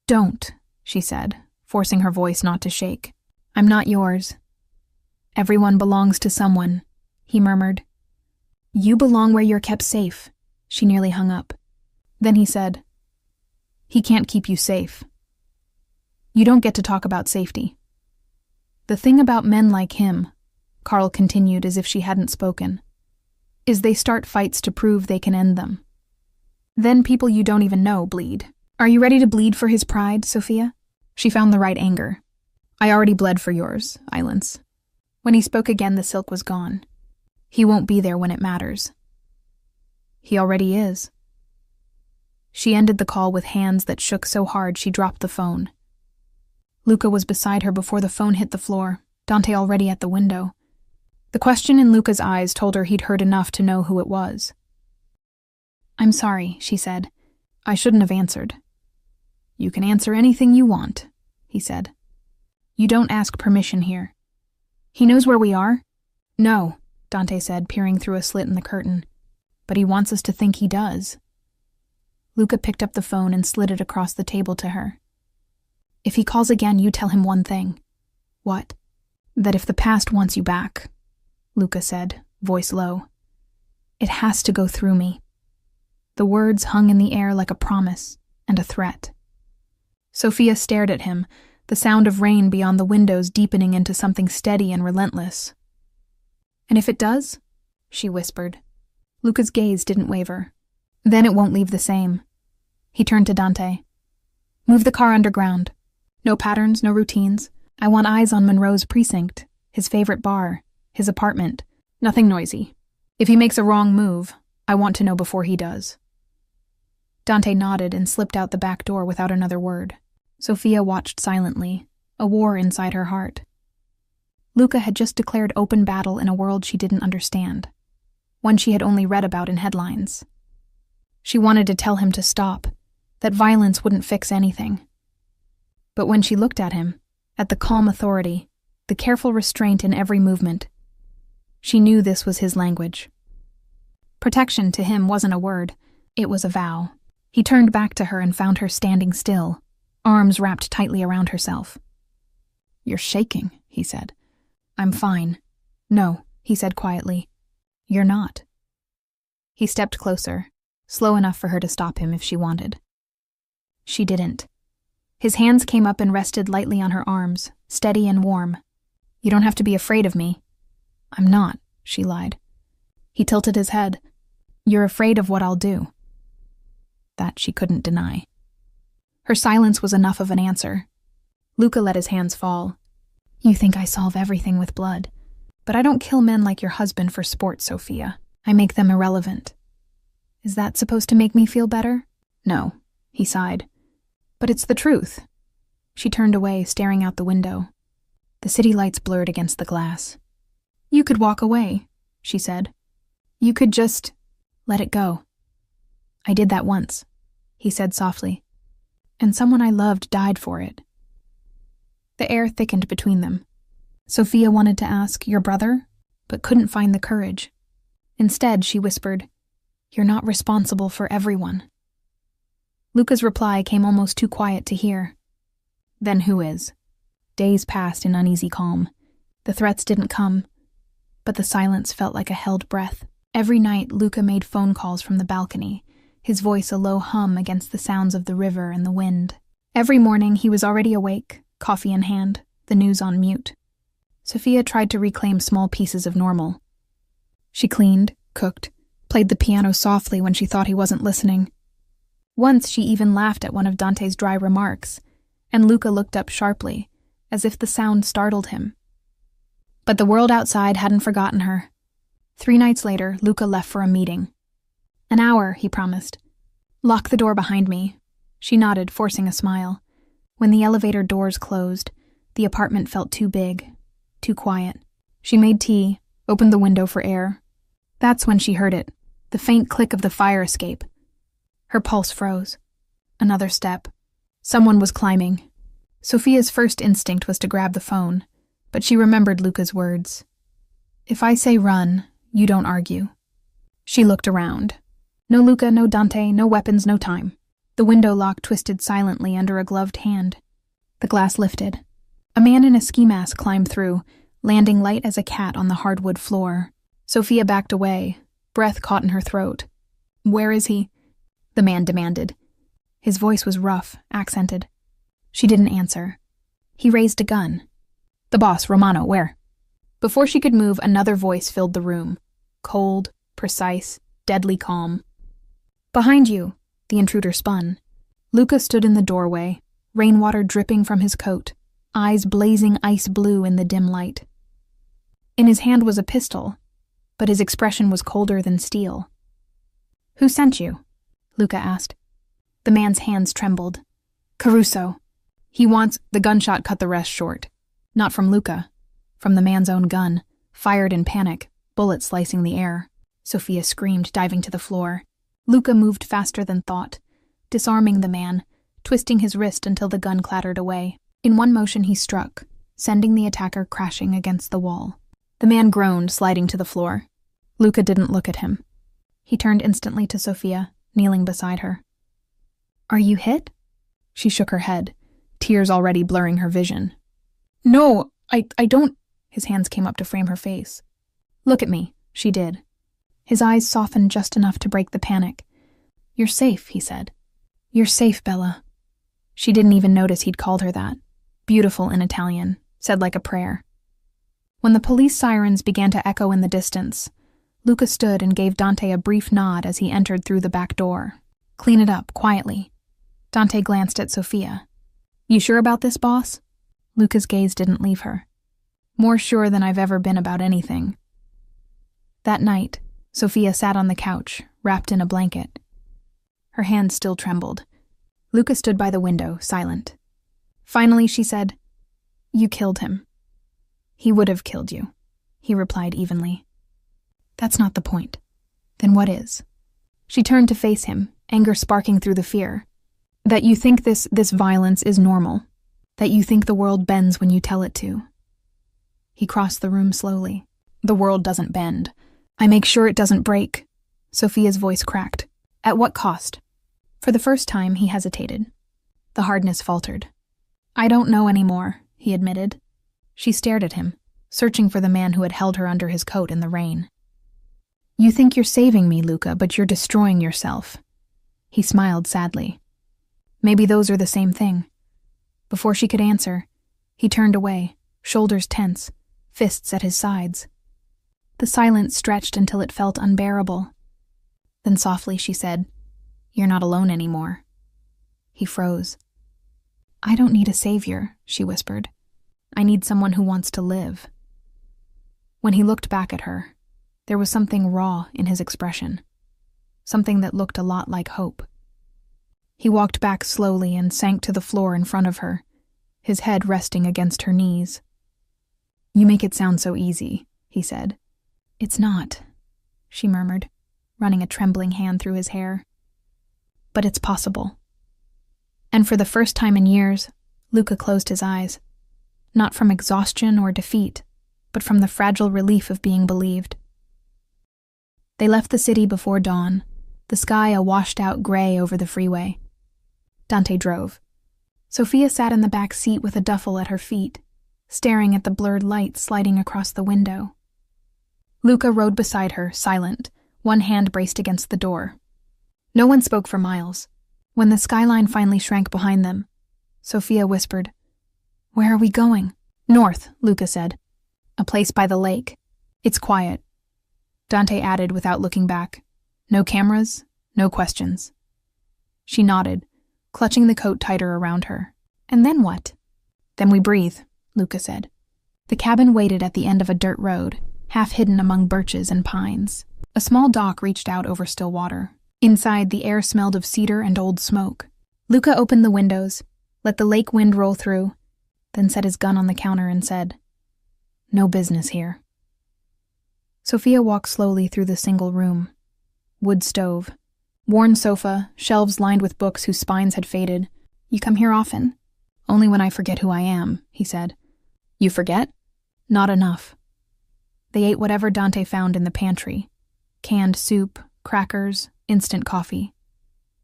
"Don't," she said, forcing her voice not to shake. "I'm not yours." "Everyone belongs to someone," he murmured. "You belong where you're kept safe." She nearly hung up. Then he said, "He can't keep you safe. You don't get to talk about safety." "The thing about men like him," Carl continued as if she hadn't spoken, "is they start fights to prove they can end them. Then people you don't even know bleed. Are you ready to bleed for his pride, Sophia?" She found the right anger. "I already bled for yours, Islands." When he spoke again, the silk was gone. "He won't be there when it matters." "He already is." She ended the call with hands that shook so hard she dropped the phone. Luca was beside her before the phone hit the floor, Dante already at the window. The question in Luca's eyes told her he'd heard enough to know who it was. "I'm sorry," she said. "I shouldn't have answered." "You can answer anything you want," he said. "You don't ask permission here." "He knows where we are?" "No," Dante said, peering through a slit in the curtain. "But he wants us to think he does." Luca picked up the phone and slid it across the table to her. "If he calls again, you tell him one thing." "What?" "That if the past wants you back," Luca said, voice low, "it has to go through me." The words hung in the air like a promise and a threat. Sophia stared at him, the sound of rain beyond the windows deepening into something steady and relentless. "And if it does?" she whispered. Luca's gaze didn't waver. "Then it won't leave the same." He turned to Dante. "Move the car underground. No patterns, no routines. I want eyes on Monroe's precinct, his favorite bar, his apartment. Nothing noisy. If he makes a wrong move, I want to know before he does." Dante nodded and slipped out the back door without another word. Sophia watched silently, a war inside her heart. Luca had just declared open battle in a world she didn't understand, one she had only read about in headlines. She wanted to tell him to stop, that violence wouldn't fix anything. But when she looked at him, at the calm authority, the careful restraint in every movement, she knew this was his language. Protection to him wasn't a word, it was a vow. He turned back to her and found her standing still, arms wrapped tightly around herself. "You're shaking," he said. "I'm fine." "No," he said quietly. "You're not." He stepped closer, slow enough for her to stop him if she wanted. She didn't. His hands came up and rested lightly on her arms, steady and warm. "You don't have to be afraid of me." "I'm not," she lied. He tilted his head. "You're afraid of what I'll do." That she couldn't deny. Her silence was enough of an answer. Luca let his hands fall. "You think I solve everything with blood. But I don't kill men like your husband for sport, Sophia. I make them irrelevant." "Is that supposed to make me feel better?" "No," he sighed. "But it's the truth." She turned away, staring out the window. The city lights blurred against the glass. "You could walk away," she said. "You could just let it go." "I did that once," he said softly. "And someone I loved died for it." The air thickened between them. Sophia wanted to ask, "Your brother?" but couldn't find the courage. Instead, she whispered, "You're not responsible for everyone." Luca's reply came almost too quiet to hear. "Then who is?" Days passed in uneasy calm. The threats didn't come, but the silence felt like a held breath. Every night, Luca made phone calls from the balcony, his voice a low hum against the sounds of the river and the wind. Every morning he was already awake, coffee in hand, the news on mute. Sophia tried to reclaim small pieces of normal. She cleaned, cooked, played the piano softly when she thought he wasn't listening. Once she even laughed at one of Dante's dry remarks, and Luca looked up sharply, as if the sound startled him. But the world outside hadn't forgotten her. 3 nights later, Luca left for a meeting. "An hour," he promised. "Lock the door behind me." She nodded, forcing a smile. When the elevator doors closed, the apartment felt too big, too quiet. She made tea, opened the window for air. That's when she heard it, the faint click of the fire escape. Her pulse froze. Another step. Someone was climbing. Sophia's first instinct was to grab the phone, but she remembered Luca's words. "If I say run, you don't argue." She looked around. No Luca, no Dante, no weapons, no time. The window lock twisted silently under a gloved hand. The glass lifted. A man in a ski mask climbed through, landing light as a cat on the hardwood floor. Sophia backed away, breath caught in her throat. "Where is he?" the man demanded. His voice was rough, accented. She didn't answer. He raised a gun. "The boss, Romano, where?" Before she could move, another voice filled the room. Cold, precise, deadly calm. "Behind you," the intruder spun. Luca stood in the doorway, rainwater dripping from his coat, eyes blazing ice blue in the dim light. In his hand was a pistol, but his expression was colder than steel. "Who sent you?" Luca asked. The man's hands trembled. "Caruso. He wants—" The gunshot cut the rest short. Not from Luca. From the man's own gun, fired in panic, bullets slicing the air. Sophia screamed, diving to the floor. Luca moved faster than thought, disarming the man, twisting his wrist until the gun clattered away. In one motion he struck, sending the attacker crashing against the wall. The man groaned, sliding to the floor. Luca didn't look at him. He turned instantly to Sophia, kneeling beside her. "Are you hit?" She shook her head, tears already blurring her vision. "No, I don't—" His hands came up to frame her face. "Look at me." She did. His eyes softened just enough to break the panic. "You're safe," he said. "You're safe, Bella." She didn't even notice he'd called her that. Beautiful in Italian, said like a prayer. When the police sirens began to echo in the distance, Luca stood and gave Dante a brief nod as he entered through the back door. "Clean it up, quietly." Dante glanced at Sophia. "You sure about this, boss?" Luca's gaze didn't leave her. "More sure than I've ever been about anything." That night, Sophia sat on the couch, wrapped in a blanket. Her hands still trembled. Luca stood by the window, silent. Finally, she said, "You killed him." "He would have killed you," he replied evenly. "That's not the point." "Then what is?" She turned to face him, anger sparking through the fear. "That you think this violence is normal. That you think the world bends when you tell it to." He crossed the room slowly. "The world doesn't bend. I make sure it doesn't break." Sophia's voice cracked. "At what cost?" For the first time, he hesitated. The hardness faltered. "I don't know anymore," he admitted. She stared at him, searching for the man who had held her under his coat in the rain. "You think you're saving me, Luca, but you're destroying yourself." He smiled sadly. "Maybe those are the same thing." Before she could answer, he turned away, shoulders tense, fists at his sides. The silence stretched until it felt unbearable. Then softly she said, "You're not alone anymore." He froze. "I don't need a savior," she whispered. "I need someone who wants to live." When he looked back at her, there was something raw in his expression, something that looked a lot like hope. He walked back slowly and sank to the floor in front of her, his head resting against her knees. "You make it sound so easy," he said. "It's not," she murmured, running a trembling hand through his hair. "But it's possible." And for the first time in years, Luca closed his eyes, not from exhaustion or defeat, but from the fragile relief of being believed. They left the city before dawn, the sky a washed-out gray over the freeway. Dante drove. Sophia sat in the back seat with a duffel at her feet, staring at the blurred light sliding across the window. Luca rode beside her, silent, one hand braced against the door. No one spoke for miles. When the skyline finally shrank behind them, Sophia whispered. Where are we going? North, Luca said. A place by the lake. It's quiet. Dante added without looking back. No cameras, no questions. She nodded, clutching the coat tighter around her. And then what? Then we breathe, Luca said. The cabin waited at the end of a dirt road, half hidden among birches and pines. A small dock reached out over still water. Inside, the air smelled of cedar and old smoke. Luca opened the windows, let the lake wind roll through, then set his gun on the counter and said, No business here. Sophia walked slowly through the single room. Wood stove, worn sofa, shelves lined with books whose spines had faded. You come here often? Only when I forget who I am, he said. You forget? Not enough. They ate whatever Dante found in the pantry. Canned soup, crackers, instant coffee.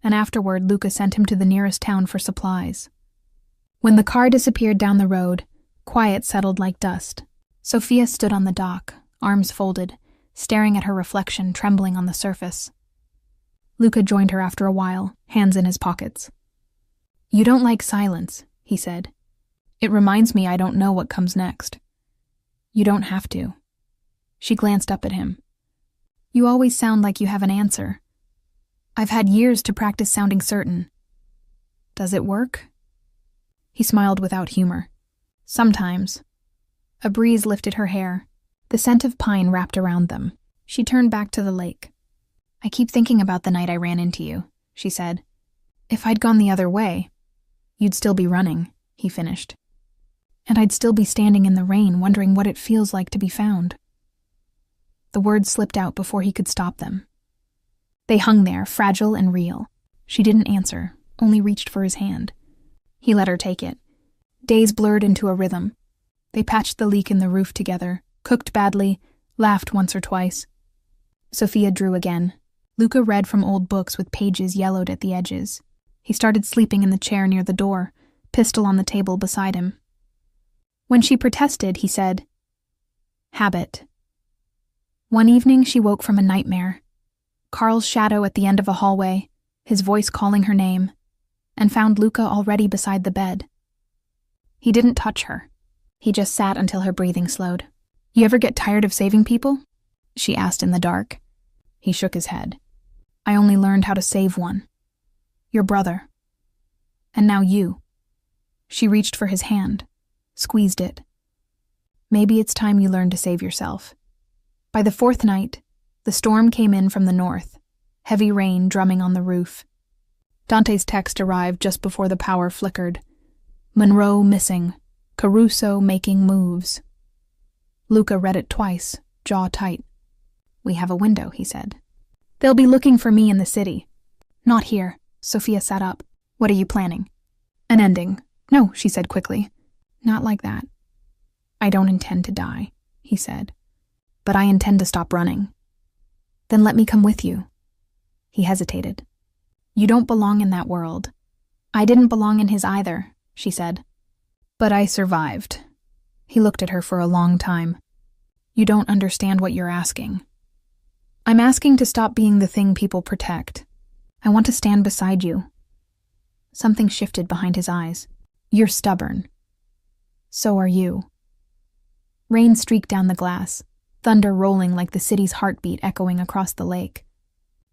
And afterward, Luca sent him to the nearest town for supplies. When the car disappeared down the road, quiet settled like dust. Sophia stood on the dock, arms folded, staring at her reflection trembling on the surface. Luca joined her after a while, hands in his pockets. You don't like silence, he said. It reminds me I don't know what comes next. You don't have to. She glanced up at him. You always sound like you have an answer. I've had years to practice sounding certain. Does it work? He smiled without humor. Sometimes. A breeze lifted her hair. The scent of pine wrapped around them. She turned back to the lake. I keep thinking about the night I ran into you, she said. If I'd gone the other way, you'd still be running, he finished. And I'd still be standing in the rain wondering what it feels like to be found. The words slipped out before he could stop them. They hung there, fragile and real. She didn't answer, only reached for his hand. He let her take it. Days blurred into a rhythm. They patched the leak in the roof together, cooked badly, laughed once or twice. Sophia drew again. Luca read from old books with pages yellowed at the edges. He started sleeping in the chair near the door, pistol on the table beside him. When she protested, he said, Habit. One evening she woke from a nightmare. Carl's shadow at the end of a hallway, his voice calling her name, and found Luca already beside the bed. He didn't touch her. He just sat until her breathing slowed. You ever get tired of saving people? She asked in the dark. He shook his head. I only learned how to save one. Your brother. And now you. She reached for his hand, squeezed it. Maybe it's time you learn to save yourself. By the fourth night, the storm came in from the north, heavy rain drumming on the roof. Dante's text arrived just before the power flickered. Monroe missing. Caruso making moves. Luca read it twice, jaw tight. We have a window, he said. They'll be looking for me in the city. Not here. Sophia sat up. What are you planning? An ending. No, she said quickly. Not like that. I don't intend to die, he said. But I intend to stop running. Then let me come with you. He hesitated. You don't belong in that world. I didn't belong in his either, she said. But I survived. He looked at her for a long time. You don't understand what you're asking. I'm asking to stop being the thing people protect. I want to stand beside you. Something shifted behind his eyes. You're stubborn. So are you. Rain streaked down the glass, thunder rolling like the city's heartbeat echoing across the lake.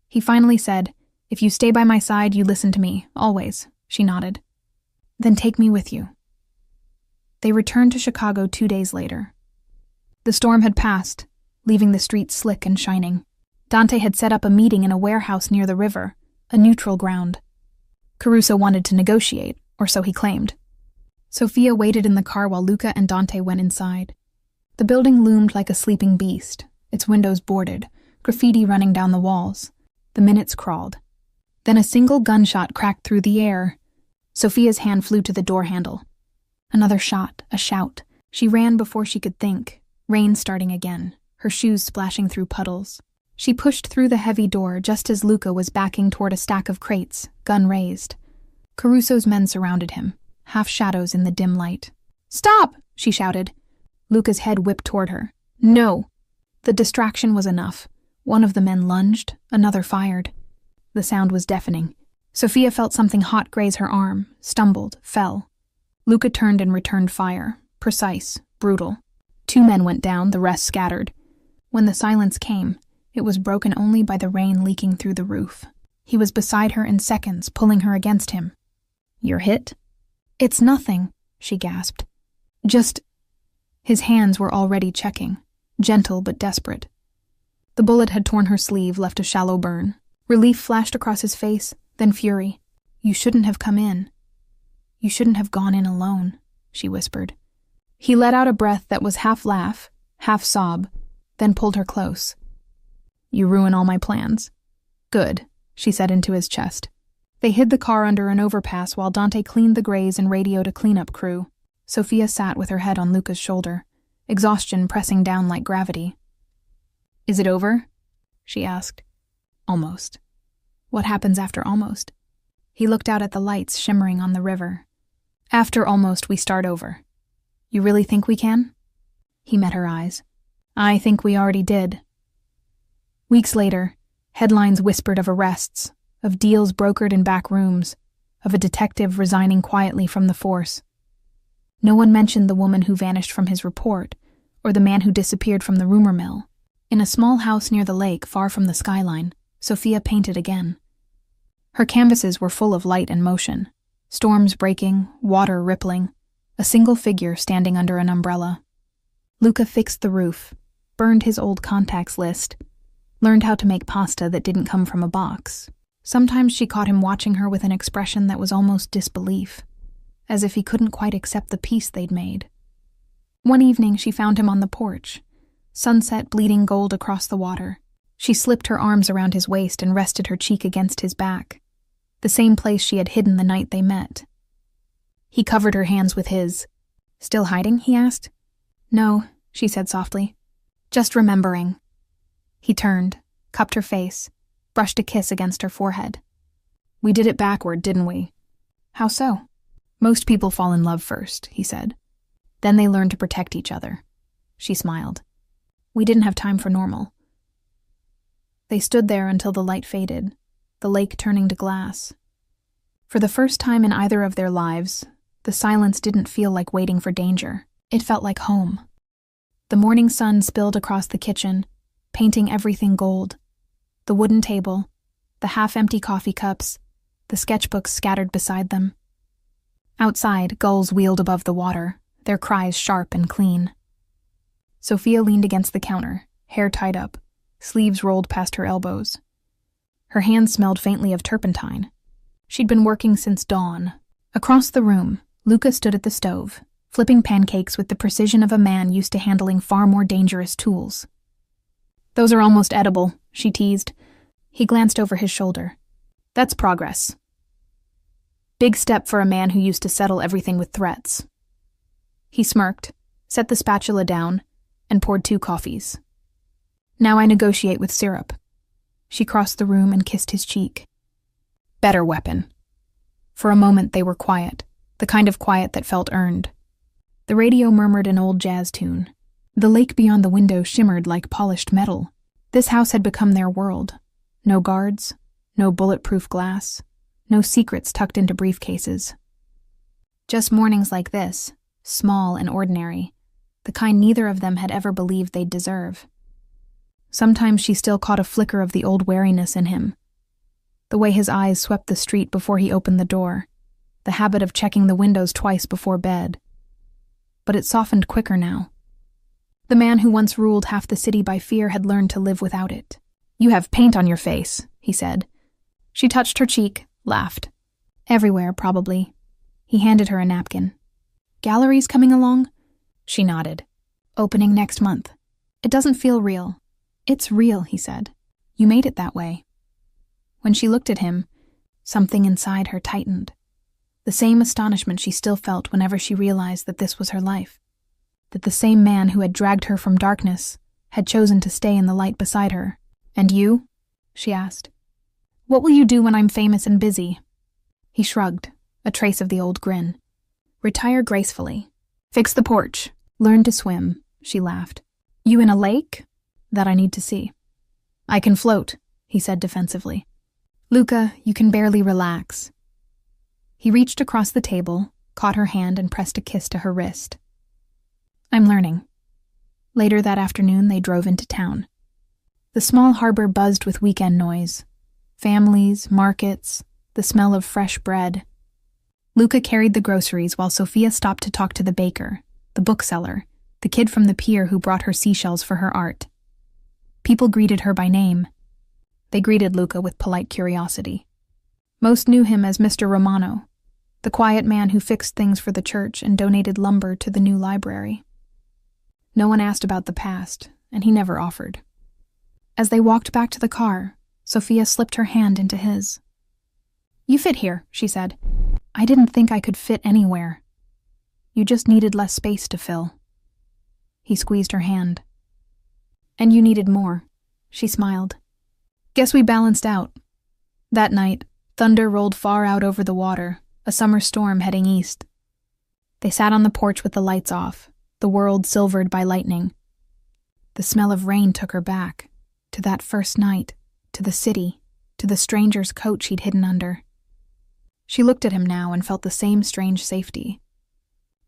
He finally said, If you stay by my side, you listen to me, always. She nodded. Then take me with you. They returned to Chicago 2 days later. The storm had passed, leaving the streets slick and shining. Dante had set up a meeting in a warehouse near the river, a neutral ground. Caruso wanted to negotiate, or so he claimed. Sophia waited in the car while Luca and Dante went inside. The building loomed like a sleeping beast, its windows boarded, graffiti running down the walls. The minutes crawled. Then a single gunshot cracked through the air. Sophia's hand flew to the door handle. Another shot, a shout. She ran before she could think, rain starting again, her shoes splashing through puddles. She pushed through the heavy door just as Luca was backing toward a stack of crates, gun raised. Caruso's men surrounded him, half shadows in the dim light. Stop! She shouted. Luca's head whipped toward her. No! The distraction was enough. One of the men lunged, another fired. The sound was deafening. Sophia felt something hot graze her arm, stumbled, fell. Luca turned and returned fire. Precise, brutal. 2 men went down, the rest scattered. When the silence came, it was broken only by the rain leaking through the roof. He was beside her in seconds, pulling her against him. "You're hit?" "It's nothing," she gasped. "Just—" His hands were already checking, gentle but desperate. The bullet had torn her sleeve, left a shallow burn. Relief flashed across his face, then fury. "You shouldn't have come in. You shouldn't have gone in alone," she whispered. He let out a breath that was half laugh, half sob, then pulled her close. "You ruin all my plans." "Good," she said into his chest. They hid the car under an overpass while Dante cleaned the grays and radioed a cleanup crew. Sophia sat with her head on Luca's shoulder, exhaustion pressing down like gravity. "Is it over?" she asked. "Almost." "What happens after almost?" He looked out at the lights shimmering on the river. "After almost, we start over." "You really think we can?" He met her eyes. "I think we already did." Weeks later, headlines whispered of arrests, of deals brokered in back rooms, of a detective resigning quietly from the force. No one mentioned the woman who vanished from his report, or the man who disappeared from the rumor mill. In a small house near the lake, far from the skyline, Sophia painted again. Her canvases were full of light and motion, storms breaking, water rippling, a single figure standing under an umbrella. Luca fixed the roof, burned his old contacts list, learned how to make pasta that didn't come from a box. Sometimes she caught him watching her with an expression that was almost disbelief, as if he couldn't quite accept the peace they'd made. One evening she found him on the porch, sunset bleeding gold across the water. She slipped her arms around his waist and rested her cheek against his back, the same place she had hidden the night they met. He covered her hands with his. "Still hiding?" he asked. "No," she said softly. "Just remembering." He turned, cupped her face, brushed a kiss against her forehead. "We did it backward, didn't we?" "How so?" "Most people fall in love first," he said. "Then they learn to protect each other." She smiled. "We didn't have time for normal." They stood there until the light faded, the lake turning to glass. For the first time in either of their lives, the silence didn't feel like waiting for danger. It felt like home. The morning sun spilled across the kitchen, painting everything gold. The wooden table, the half-empty coffee cups, the sketchbooks scattered beside them. Outside, gulls wheeled above the water, their cries sharp and clean. Sophia leaned against the counter, hair tied up, sleeves rolled past her elbows. Her hands smelled faintly of turpentine. She'd been working since dawn. Across the room, Luca stood at the stove, flipping pancakes with the precision of a man used to handling far more dangerous tools. "Those are almost edible," she teased. He glanced over his shoulder. "That's progress. Big step for a man who used to settle everything with threats." He smirked, set the spatula down, and poured 2 coffees. "Now I negotiate with syrup." She crossed the room and kissed his cheek. "Better weapon." For a moment they were quiet, the kind of quiet that felt earned. The radio murmured an old jazz tune. The lake beyond the window shimmered like polished metal. This house had become their world. No guards, no bulletproof glass, no secrets tucked into briefcases. Just mornings like this, small and ordinary, the kind neither of them had ever believed they'd deserve. Sometimes she still caught a flicker of the old wariness in him. The way his eyes swept the street before he opened the door, the habit of checking the windows twice before bed. But it softened quicker now. The man who once ruled half the city by fear had learned to live without it. "You have paint on your face," he said. She touched her cheek, laughed. "Everywhere, probably." He handed her a napkin. "Galleries coming along?" She nodded. "Opening next month." "It doesn't feel real." "It's real," he said. "You made it that way." When she looked at him, something inside her tightened. The same astonishment she still felt whenever she realized that this was her life. That the same man who had dragged her from darkness had chosen to stay in the light beside her. "And you?" she asked. "What will you do when I'm famous and busy?" He shrugged, a trace of the old grin. "Retire gracefully. Fix the porch. Learn to swim," she laughed. "You in a lake?" "That I need to see." "I can float," he said defensively. "Luca, you can barely relax." He reached across the table, caught her hand and pressed a kiss to her wrist. "I'm learning." Later that afternoon, they drove into town. The small harbor buzzed with weekend noise. Families, markets, the smell of fresh bread. Luca carried the groceries while Sophia stopped to talk to the baker, the bookseller, the kid from the pier who brought her seashells for her art. People greeted her by name. They greeted Luca with polite curiosity. Most knew him as Mr. Romano, the quiet man who fixed things for the church and donated lumber to the new library. No one asked about the past, and he never offered. As they walked back to the car, Sophia slipped her hand into his. "You fit here," she said. "I didn't think I could fit anywhere. You just needed less space to fill." He squeezed her hand. "And you needed more," she smiled. "Guess we balanced out." That night, thunder rolled far out over the water, a summer storm heading east. They sat on the porch with the lights off, the world silvered by lightning. The smell of rain took her back, to that first night, to the city, to the stranger's coat she'd hidden under. She looked at him now and felt the same strange safety.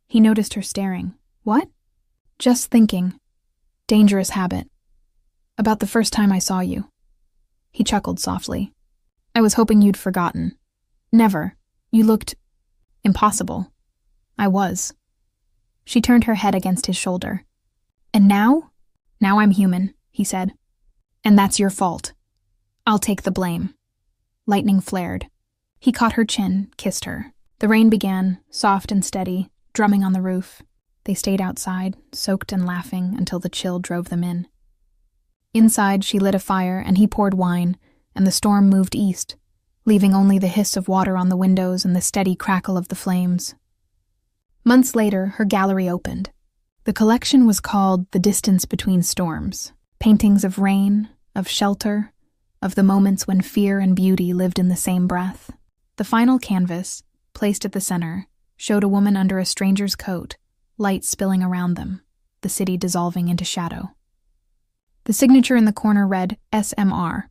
He noticed her staring. "What?" "Just thinking. Dangerous habit. About the first time I saw you." He chuckled softly. "I was hoping you'd forgotten." "Never. You looked impossible." "I was." She turned her head against his shoulder. "And now?" "Now I'm human," he said. "And that's your fault. I'll take the blame." Lightning flared. He caught her chin, kissed her. The rain began, soft and steady, drumming on the roof. They stayed outside, soaked and laughing, until the chill drove them in. Inside, she lit a fire and he poured wine, and the storm moved east, leaving only the hiss of water on the windows and the steady crackle of the flames. Months later, her gallery opened. The collection was called The Distance Between Storms, paintings of rain, of shelter, of the moments when fear and beauty lived in the same breath. The final canvas, placed at the center, showed a woman under a stranger's coat, light spilling around them, the city dissolving into shadow. The signature in the corner read SMR.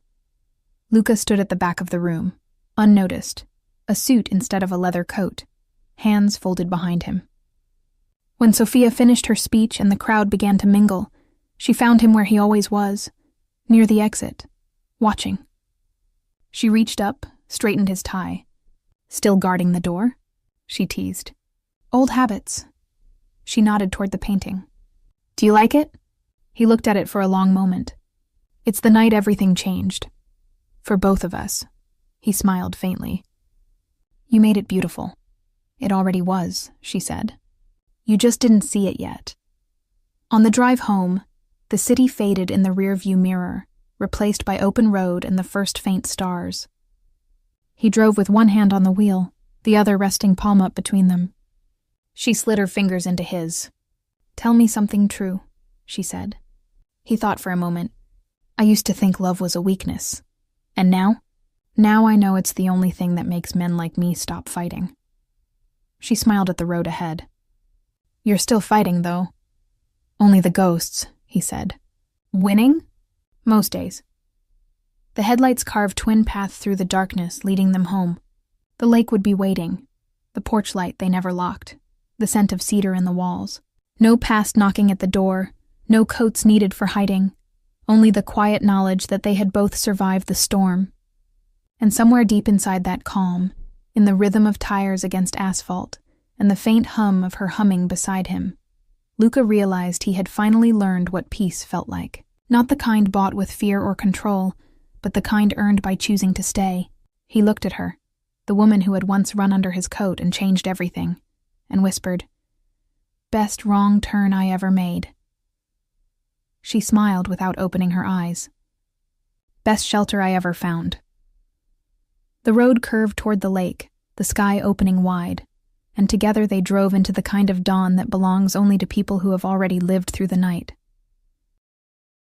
Luca stood at the back of the room, unnoticed, a suit instead of a leather coat, hands folded behind him. When Sophia finished her speech and the crowd began to mingle, she found him where he always was, near the exit, watching. She reached up, straightened his tie. "Still guarding the door?" she teased. "Old habits." She nodded toward the painting. "Do you like it?" He looked at it for a long moment. "It's the night everything changed. For both of us." He smiled faintly. "You made it beautiful." "It already was," she said. "You just didn't see it yet." On the drive home, the city faded in the rearview mirror, replaced by open road and the first faint stars. He drove with one hand on the wheel, the other resting palm up between them. She slid her fingers into his. "Tell me something true," she said. He thought for a moment. "I used to think love was a weakness. And now? Now I know it's the only thing that makes men like me stop fighting." She smiled at the road ahead. "You're still fighting, though." "Only the ghosts," he said. "Winning?" "Most days." The headlights carved twin paths through the darkness, leading them home. The lake would be waiting, the porch light they never locked, the scent of cedar in the walls. No past knocking at the door, no coats needed for hiding, only the quiet knowledge that they had both survived the storm. And somewhere deep inside that calm, in the rhythm of tires against asphalt, and the faint hum of her humming beside him, Luca realized he had finally learned what peace felt like. Not the kind bought with fear or control, but the kind earned by choosing to stay. He looked at her, the woman who had once run under his coat and changed everything, and whispered, "Best wrong turn I ever made." She smiled without opening her eyes. "Best shelter I ever found." The road curved toward the lake, the sky opening wide, and together they drove into the kind of dawn that belongs only to people who have already lived through the night.